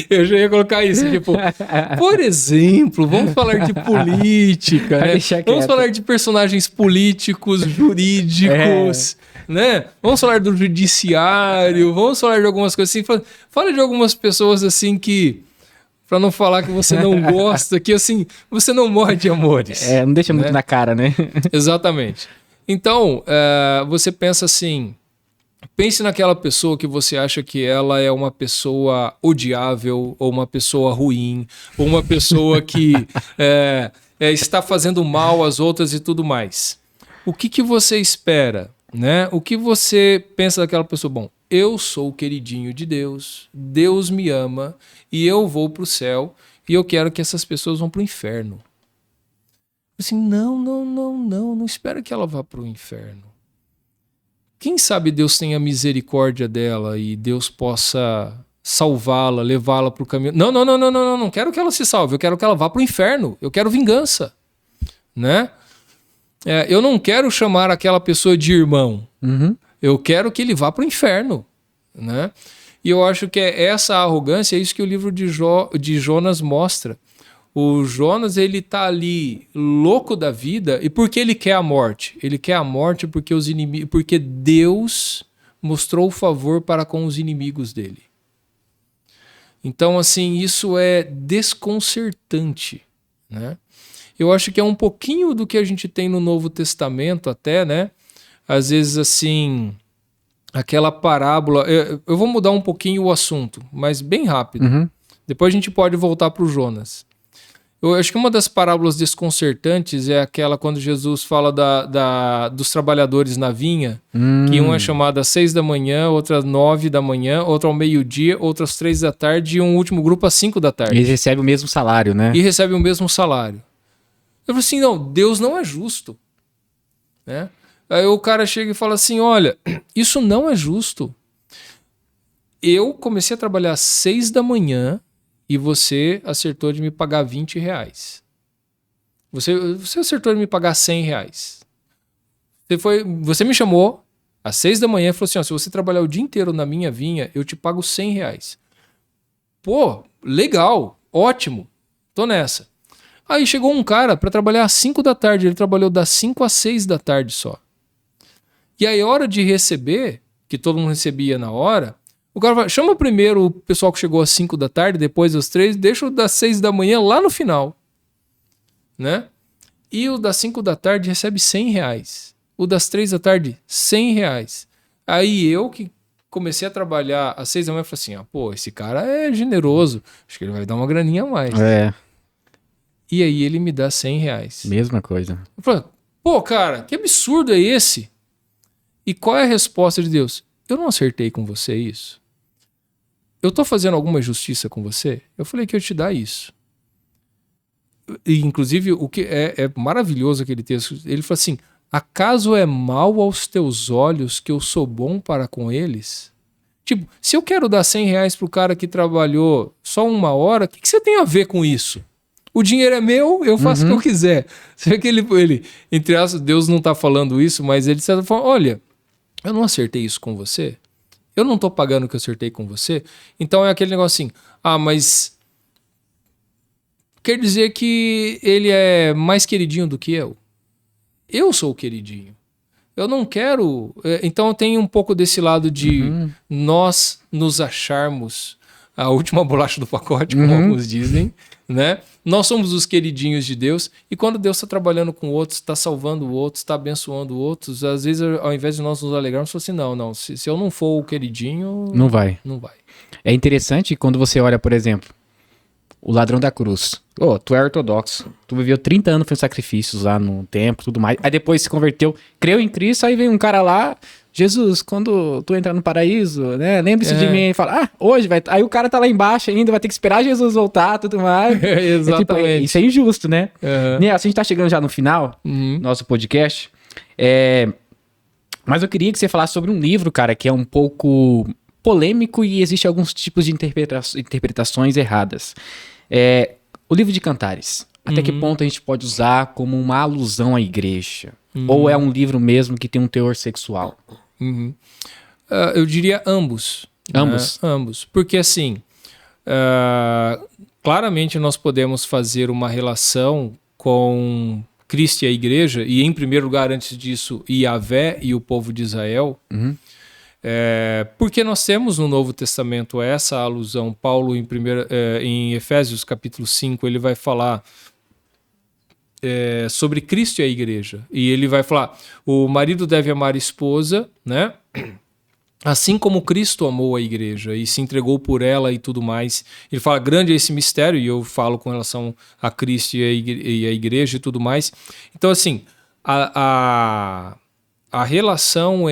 Eu já ia colocar isso, tipo, por exemplo, vamos falar de política, né? Vamos falar de personagens políticos, jurídicos, né? Vamos falar do judiciário, vamos falar de algumas coisas assim. Fala de algumas pessoas assim que, pra não falar que você não gosta, que assim, você não morre de amores. Não deixa muito na cara, né? Exatamente. Então, você pensa assim, pense naquela pessoa que você acha que ela é uma pessoa odiável, ou uma pessoa ruim, ou uma pessoa que está fazendo mal às outras e tudo mais. O que você espera, né? O que você pensa daquela pessoa? Bom, eu sou o queridinho de Deus, Deus me ama e eu vou para o céu e eu quero que essas pessoas vão para o inferno. Assim, não espera que ela vá para o inferno. Quem sabe Deus tenha misericórdia dela e Deus possa salvá-la, levá-la para o caminho. Não quero que ela se salve, eu quero que ela vá para o inferno, eu quero vingança, né? Eu não quero chamar aquela pessoa de irmão, eu quero que ele vá para o inferno, né? E eu acho que essa arrogância, é isso que o livro de Jonas mostra. O Jonas, ele tá ali louco da vida. E por que ele quer a morte? Ele quer a morte porque Deus mostrou o favor para com os inimigos dele. Então, assim, isso é desconcertante, né? Eu acho que é um pouquinho do que a gente tem no Novo Testamento até, né? Às vezes, assim, aquela parábola... Eu vou mudar um pouquinho o assunto, mas bem rápido. Depois a gente pode voltar para o Jonas. Eu acho que uma das parábolas desconcertantes é aquela quando Jesus fala dos trabalhadores na vinha, que uma é chamada às 6 da manhã, outra às 9 da manhã, outra ao meio-dia, outra às 3 da tarde e um último grupo às 5 da tarde. Eles recebem o mesmo salário, né? E recebem o mesmo salário. Eu falei assim, não, Deus não é justo, né? Aí o cara chega e fala assim, olha, isso não é justo. Eu comecei a trabalhar às 6 da manhã e você acertou de me pagar R$20. Você acertou de me pagar R$100. Você me chamou às 6 da manhã e falou assim, ó, se você trabalhar o dia inteiro na minha vinha, eu te pago R$100. Pô, legal, ótimo, tô nessa. Aí chegou um cara para trabalhar às 5 da tarde, ele trabalhou das 5 às 6 da tarde só. E aí, a hora de receber, que todo mundo recebia na hora, o cara fala, chama primeiro o pessoal que chegou às 5 da tarde, depois às 3, deixa o das 6 da manhã lá no final, né? E o das 5 da tarde recebe R$100. O das 3 da tarde, R$100. Aí eu que comecei a trabalhar às 6 da manhã, falei assim, pô, esse cara é generoso, acho que ele vai dar uma graninha a mais. E aí ele me dá R$100. Mesma coisa. Eu falo, pô, cara, que absurdo é esse? E qual é a resposta de Deus? Eu não acertei com você isso. Eu tô fazendo alguma justiça com você? Eu falei que eu ia te dar isso. E, inclusive, o que é maravilhoso aquele texto, ele fala assim, acaso é mal aos teus olhos que eu sou bom para com eles? Tipo, se eu quero dar R$100 pro cara que trabalhou só 1 hora, o que você tem a ver com isso? O dinheiro é meu, eu faço o que eu quiser. Você vê que ele entre aspas, Deus não tá falando isso, mas ele está falando, olha, eu não acertei isso com você, eu não tô pagando o que eu acertei com você, então é aquele negócio assim, mas quer dizer que ele é mais queridinho do que eu? Eu sou o queridinho. Eu não quero... Então tem um pouco desse lado de nós nos acharmos a última bolacha do pacote, como alguns dizem, né? Nós somos os queridinhos de Deus e quando Deus está trabalhando com outros, está salvando outros, está abençoando outros, às vezes ao invés de nós nos alegrarmos, assim, não, se eu não for o queridinho... Não vai. Não vai. É interessante quando você olha, por exemplo, o ladrão da cruz. Tu é ortodoxo. Tu viveu 30 anos fazendo sacrifícios lá no templo, tudo mais. Aí depois se converteu, creu em Cristo, aí vem um cara lá, Jesus, quando tu entrar no paraíso, né, lembre-se de mim. E fala, hoje vai... Aí o cara tá lá embaixo ainda, vai ter que esperar Jesus voltar, tudo mais. Exatamente. Isso é injusto, né? Nelson, a gente tá chegando já no final do nosso podcast. Mas eu queria que você falasse sobre um livro, cara, que é um pouco polêmico e existe alguns tipos de interpretações erradas. O livro de Cantares. Até que ponto a gente pode usar como uma alusão à igreja? Ou é um livro mesmo que tem um teor sexual? Eu diria ambos. Ambos? Né? Ambos. Porque assim, claramente nós podemos fazer uma relação com Cristo e a igreja, e em primeiro lugar, antes disso, Yahvé e o povo de Israel. Porque nós temos no Novo Testamento essa alusão. Paulo em Efésios capítulo 5 ele vai falar sobre Cristo e a igreja, e ele vai falar, o marido deve amar a esposa, né? Assim como Cristo amou a igreja e se entregou por ela e tudo mais. Ele fala, grande é esse mistério, e eu falo com relação a Cristo e a igreja e tudo mais. Então assim, a relação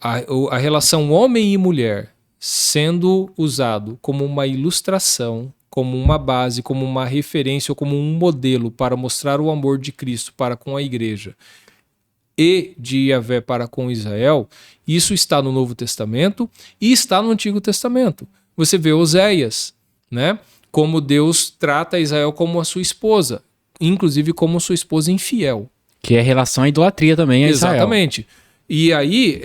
a relação homem e mulher sendo usado como uma ilustração, como uma base, como uma referência ou como um modelo para mostrar o amor de Cristo para com a igreja e de Yahvé para com Israel, isso está no Novo Testamento e está no Antigo Testamento. Você vê Oséias, né? Como Deus trata Israel como a sua esposa, inclusive como sua esposa infiel. Que é relação à idolatria também a Israel. Exatamente. E aí,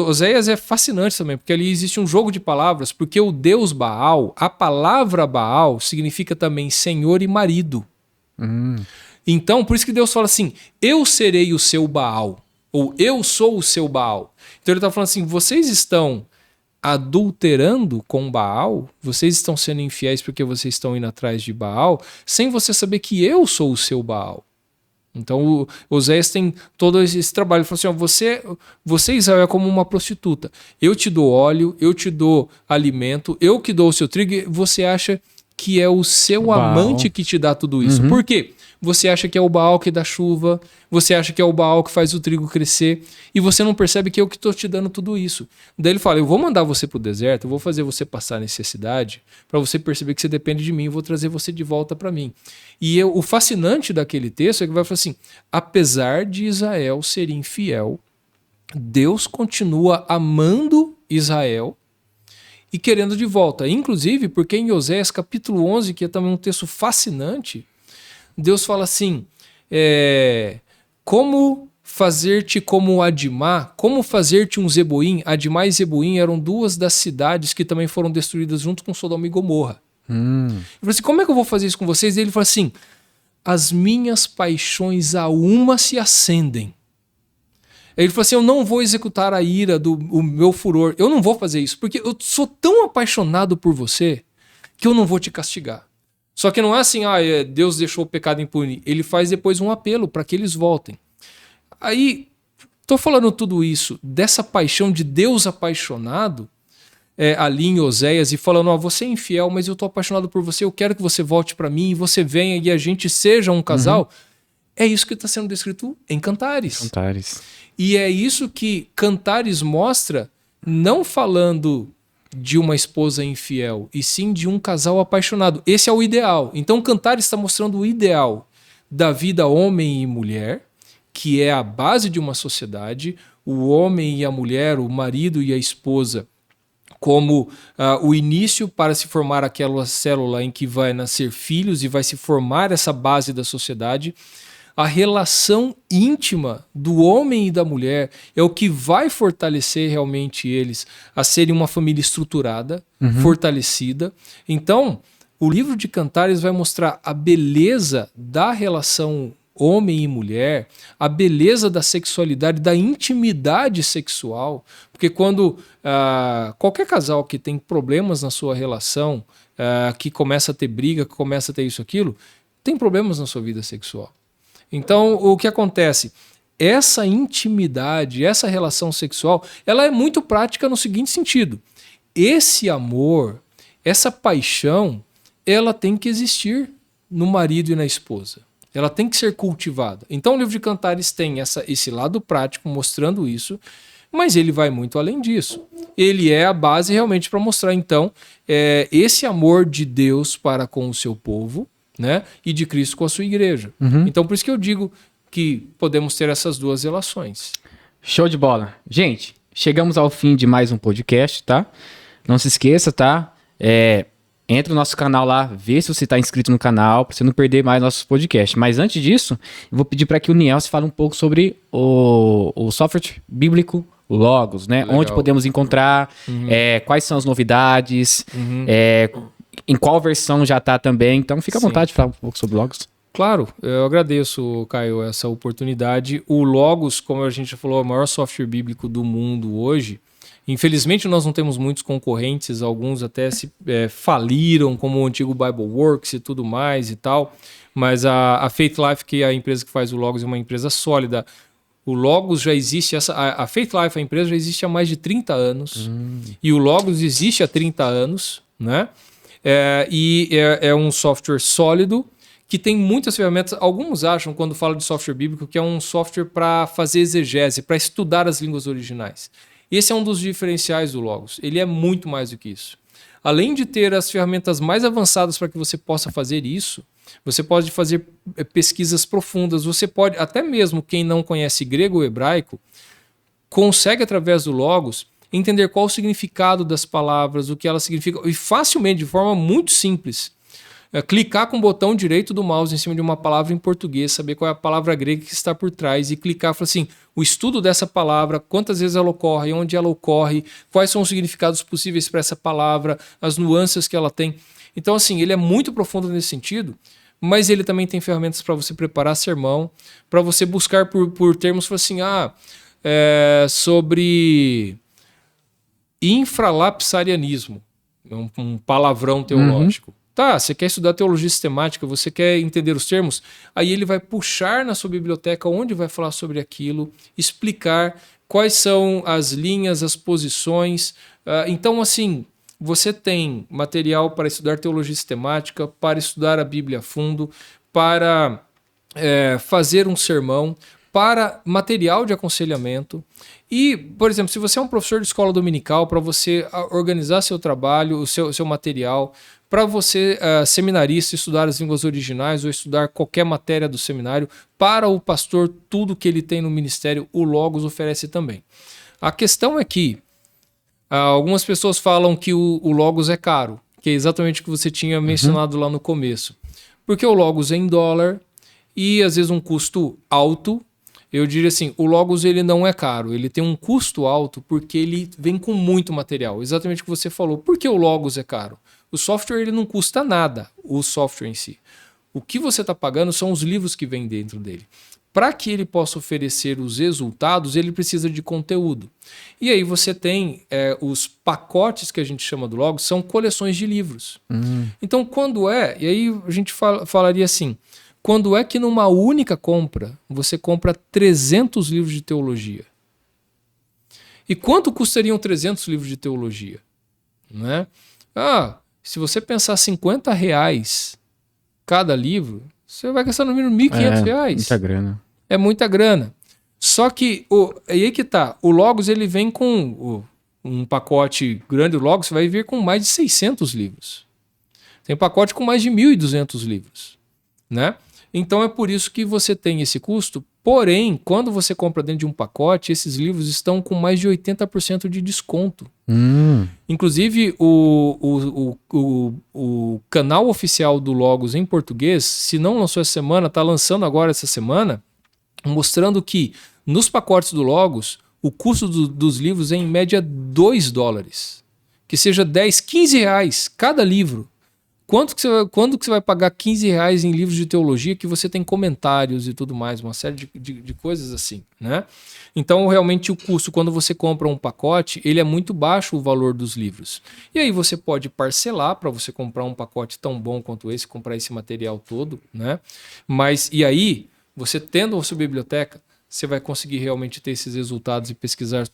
Oséias é fascinante também, porque ali existe um jogo de palavras, porque o Deus Baal, a palavra Baal, significa também senhor e marido. Então, por isso que Deus fala assim, eu serei o seu Baal, ou eu sou o seu Baal. Então ele está falando assim, vocês estão adulterando com Baal, vocês estão sendo infiéis porque vocês estão indo atrás de Baal, sem você saber que eu sou o seu Baal. Então o Oséias tem todo esse trabalho. Ele falou assim, você Israel é como uma prostituta. Eu te dou óleo, eu te dou alimento, eu que dou o seu trigo, e você acha que é o seu Baal. Amante que te dá tudo isso. Por quê? Você acha que é o Baal que dá chuva, você acha que é o Baal que faz o trigo crescer, e você não percebe que eu que estou te dando tudo isso. Daí ele fala, eu vou mandar você para o deserto, eu vou fazer você passar necessidade, para você perceber que você depende de mim, eu vou trazer você de volta para mim. E o fascinante daquele texto é que vai falar assim, apesar de Israel ser infiel, Deus continua amando Israel e querendo de volta. Inclusive, porque em Oséias capítulo 11, que é também um texto fascinante, Deus fala assim, como fazer-te como Adimá, como fazer-te um Zeboim. Adimá e Zeboim eram duas das cidades que também foram destruídas junto com Sodoma e Gomorra. Ele falou assim, como é que eu vou fazer isso com vocês? E ele falou assim, as minhas paixões a uma se acendem. Ele falou assim, eu não vou executar a ira o meu furor, eu não vou fazer isso, porque eu sou tão apaixonado por você que eu não vou te castigar. Só que não é assim, Deus deixou o pecado impune. Ele faz depois um apelo para que eles voltem. Aí, estou falando tudo isso, dessa paixão de Deus apaixonado, ali em Oséias e falando, você é infiel, mas eu tô apaixonado por você, eu quero que você volte para mim e você venha e a gente seja um casal. É isso que está sendo descrito em Cantares. Cantares. E é isso que Cantares mostra, não falando de uma esposa infiel, e sim de um casal apaixonado. Esse é o ideal. Então Cantares está mostrando o ideal da vida homem e mulher, que é a base de uma sociedade, o homem e a mulher, o marido e a esposa, como o início para se formar aquela célula em que vai nascer filhos e vai se formar essa base da sociedade. A relação íntima do homem e da mulher é o que vai fortalecer realmente eles a serem uma família estruturada, fortalecida. Então, o livro de Cantares vai mostrar a beleza da relação homem e mulher, a beleza da sexualidade, da intimidade sexual, porque quando qualquer casal que tem problemas na sua relação, que começa a ter briga, que começa a ter isso, aquilo, tem problemas na sua vida sexual. Então, o que acontece? Essa intimidade, essa relação sexual, ela é muito prática no seguinte sentido. Esse amor, essa paixão, ela tem que existir no marido e na esposa. Ela tem que ser cultivada. Então, o livro de Cantares tem esse lado prático mostrando isso, mas ele vai muito além disso. Ele é a base realmente para mostrar, então, esse amor de Deus para com o seu povo, né? E de Cristo com a sua igreja. Então, por isso que eu digo que podemos ter essas duas relações. Show de bola. Gente, chegamos ao fim de mais um podcast, tá? Não se esqueça, tá? Entra no nosso canal lá, vê se você está inscrito no canal, para você não perder mais nossos podcasts. Mas antes disso, eu vou pedir para que o Nielsen fale um pouco sobre o software bíblico Logos, né? Legal. Onde podemos encontrar, quais são as novidades, em qual versão já está também. Então fica à vontade de falar um pouco sobre Logos. Claro, eu agradeço, Caio, essa oportunidade. O Logos, como a gente já falou, é o maior software bíblico do mundo hoje. Infelizmente, nós não temos muitos concorrentes, alguns até faliram, como o antigo BibleWorks e tudo mais e tal, mas a Faith Life, que é a empresa que faz o Logos, é uma empresa sólida. O Logos já existe, a Faith Life, a empresa, já existe há mais de 30 anos, e o Logos existe há 30 anos, né? É um software sólido, que tem muitas ferramentas. Alguns acham, quando falam de software bíblico, que é um software para fazer exegese, para estudar as línguas originais. Esse é um dos diferenciais do Logos. Ele é muito mais do que isso. Além de ter as ferramentas mais avançadas para que você possa fazer isso, você pode fazer pesquisas profundas. Você pode, até mesmo quem não conhece grego ou hebraico, consegue, através do Logos, entender qual o significado das palavras, o que elas significam, e facilmente, de forma muito simples, clicar com o botão direito do mouse em cima de uma palavra em português, saber qual é a palavra grega que está por trás e clicar, falar assim, o estudo dessa palavra, quantas vezes ela ocorre, onde ela ocorre, quais são os significados possíveis para essa palavra, as nuances que ela tem. Então, assim, ele é muito profundo nesse sentido, mas ele também tem ferramentas para você preparar sermão, para você buscar por termos, falar assim, sobre infralapsarianismo, um palavrão teológico. Tá, você quer estudar teologia sistemática, você quer entender os termos, aí ele vai puxar na sua biblioteca onde vai falar sobre aquilo, explicar quais são as linhas, as posições. Então, assim, você tem material para estudar teologia sistemática, para estudar a Bíblia a fundo, para fazer um sermão, para material de aconselhamento. E, por exemplo, se você é um professor de escola dominical, para você organizar seu trabalho, o seu material, para você, seminarista, estudar as línguas originais ou estudar qualquer matéria do seminário, para o pastor, tudo que ele tem no ministério, o Logos oferece também. A questão é que algumas pessoas falam que o Logos é caro, que é exatamente o que você tinha mencionado lá no começo. Porque o Logos é em dólar e, às vezes, um custo alto. Eu diria assim, o Logos ele não é caro, ele tem um custo alto porque ele vem com muito material. Exatamente o que você falou. Por que o Logos é caro? O software ele não custa nada, o software em si. O que você está pagando são os livros que vêm dentro dele. Para que ele possa oferecer os resultados, ele precisa de conteúdo. E aí você tem os pacotes que a gente chama do Logos, são coleções de livros. Então, quando e aí a gente falaria assim, quando é que numa única compra você compra 300 livros de teologia? E quanto custariam 300 livros de teologia? né? Se você pensar R$50 cada livro, você vai gastar no mínimo R$1.500. Muita grana. É muita grana. Só que, aí que tá, o Logos ele vem com um pacote grande, o Logos vai vir com mais de 600 livros. Tem pacote com mais de 1.200 livros, né? Então é por isso que você tem esse custo. Porém, quando você compra dentro de um pacote, esses livros estão com mais de 80% de desconto. Inclusive, o canal oficial do Logos em português, se não lançou essa semana, está lançando agora essa semana, mostrando que nos pacotes do Logos, o custo dos livros é em média $2. Que seja 10, 15 reais cada livro. Quando que você vai pagar 15 reais em livros de teologia que você tem comentários e tudo mais, uma série de coisas assim, né? Então, realmente, o custo, quando você compra um pacote, ele é muito baixo o valor dos livros. E aí você pode parcelar para você comprar um pacote tão bom quanto esse, comprar esse material todo, né? Mas, e aí, você tendo a sua biblioteca, você vai conseguir realmente ter esses resultados e pesquisar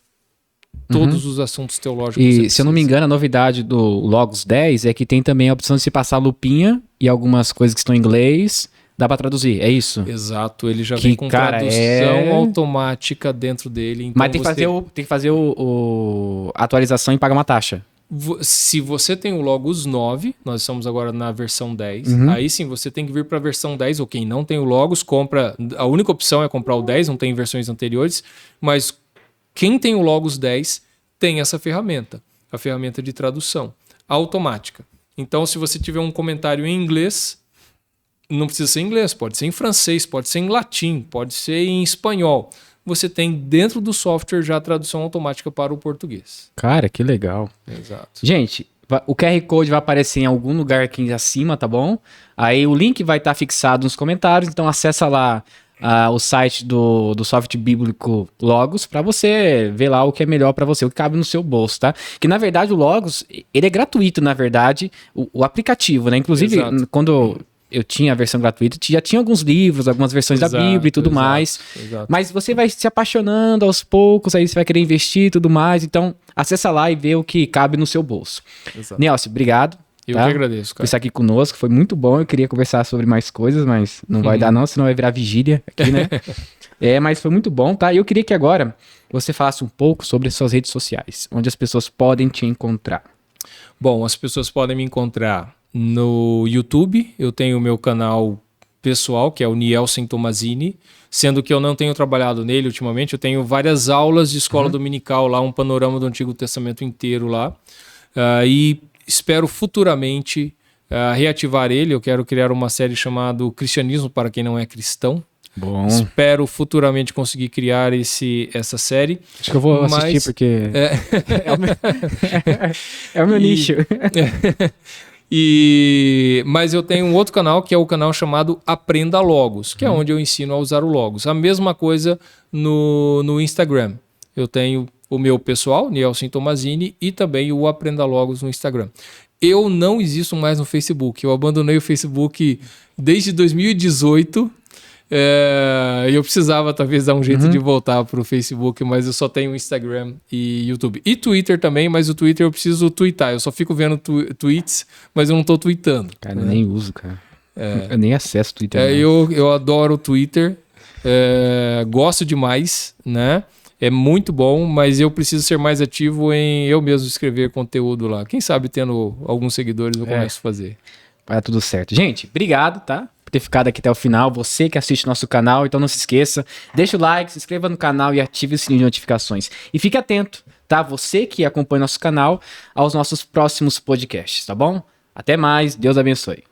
todos os assuntos teológicos. E, se eu não me engano, a novidade do Logos 10 é que tem também a opção de se passar lupinha e algumas coisas que estão em inglês, dá para traduzir, é isso? Exato, ele já vem com tradução automática dentro dele. Então mas tem que fazer a atualização e pagar uma taxa. Se você tem o Logos 9, nós estamos agora na versão 10, aí sim você tem que vir para a versão 10, ou quem não tem o Logos, compra, a única opção é comprar o 10, não tem versões anteriores, mas quem tem o Logos 10 tem essa ferramenta, a ferramenta de tradução automática. Então, se você tiver um comentário em inglês, não precisa ser em inglês, pode ser em francês, pode ser em latim, pode ser em espanhol. Você tem dentro do software já a tradução automática para o português. Cara, que legal. Exato. Gente, o QR Code vai aparecer em algum lugar aqui acima, tá bom? Aí o link vai estar fixado nos comentários, então acessa lá o site do software bíblico Logos para você ver lá o que é melhor para você, o que cabe no seu bolso, tá? Que na verdade o Logos, ele é gratuito, na verdade, o aplicativo, né? Inclusive, quando eu tinha a versão gratuita, já tinha alguns livros, algumas versões da Bíblia e tudo mais. Mas você vai se apaixonando aos poucos, aí você vai querer investir e tudo mais. Então, acessa lá e vê o que cabe no seu bolso. Nelson, obrigado. Eu que agradeço, cara. Por estar aqui conosco, foi muito bom. Eu queria conversar sobre mais coisas, mas não vai dar não, senão vai virar vigília aqui, né? Mas foi muito bom, tá? E eu queria que agora você falasse um pouco sobre as suas redes sociais, onde as pessoas podem te encontrar. Bom, as pessoas podem me encontrar no YouTube. Eu tenho o meu canal pessoal, que é o Nielsen Tomazini, sendo que eu não tenho trabalhado nele ultimamente. Eu tenho várias aulas de escola dominical lá, um panorama do Antigo Testamento inteiro lá. E espero futuramente reativar ele. Eu quero criar uma série chamada Cristianismo para quem não é cristão. Bom. Espero futuramente conseguir criar essa série. Acho que eu vou assistir porque é o meu nicho. Mas eu tenho um outro canal, que é o canal chamado Aprenda Logos, que é onde eu ensino a usar o Logos. A mesma coisa no Instagram. Eu tenho o meu pessoal, Nielsen Tomazini, e também o Aprenda Logos no Instagram. Eu não existo mais no Facebook. Eu abandonei o Facebook desde 2018. Eu precisava talvez dar um jeito de voltar para o Facebook, mas eu só tenho Instagram e YouTube. E Twitter também, mas o Twitter eu preciso tweetar. Eu só fico vendo tweets, mas eu não estou tweetando. Cara, eu nem uso, cara. Eu nem acesso o Twitter. Eu adoro o Twitter. Gosto demais, né? É muito bom, mas eu preciso ser mais ativo em eu mesmo escrever conteúdo lá. Quem sabe tendo alguns seguidores eu começo a fazer. Vai dar tudo certo. Gente, obrigado, tá? Por ter ficado aqui até o final. Você que assiste nosso canal, então não se esqueça. Deixa o like, se inscreva no canal e ative o sininho de notificações. E fique atento, tá? Você que acompanha nosso canal, aos nossos próximos podcasts, tá bom? Até mais. Deus abençoe.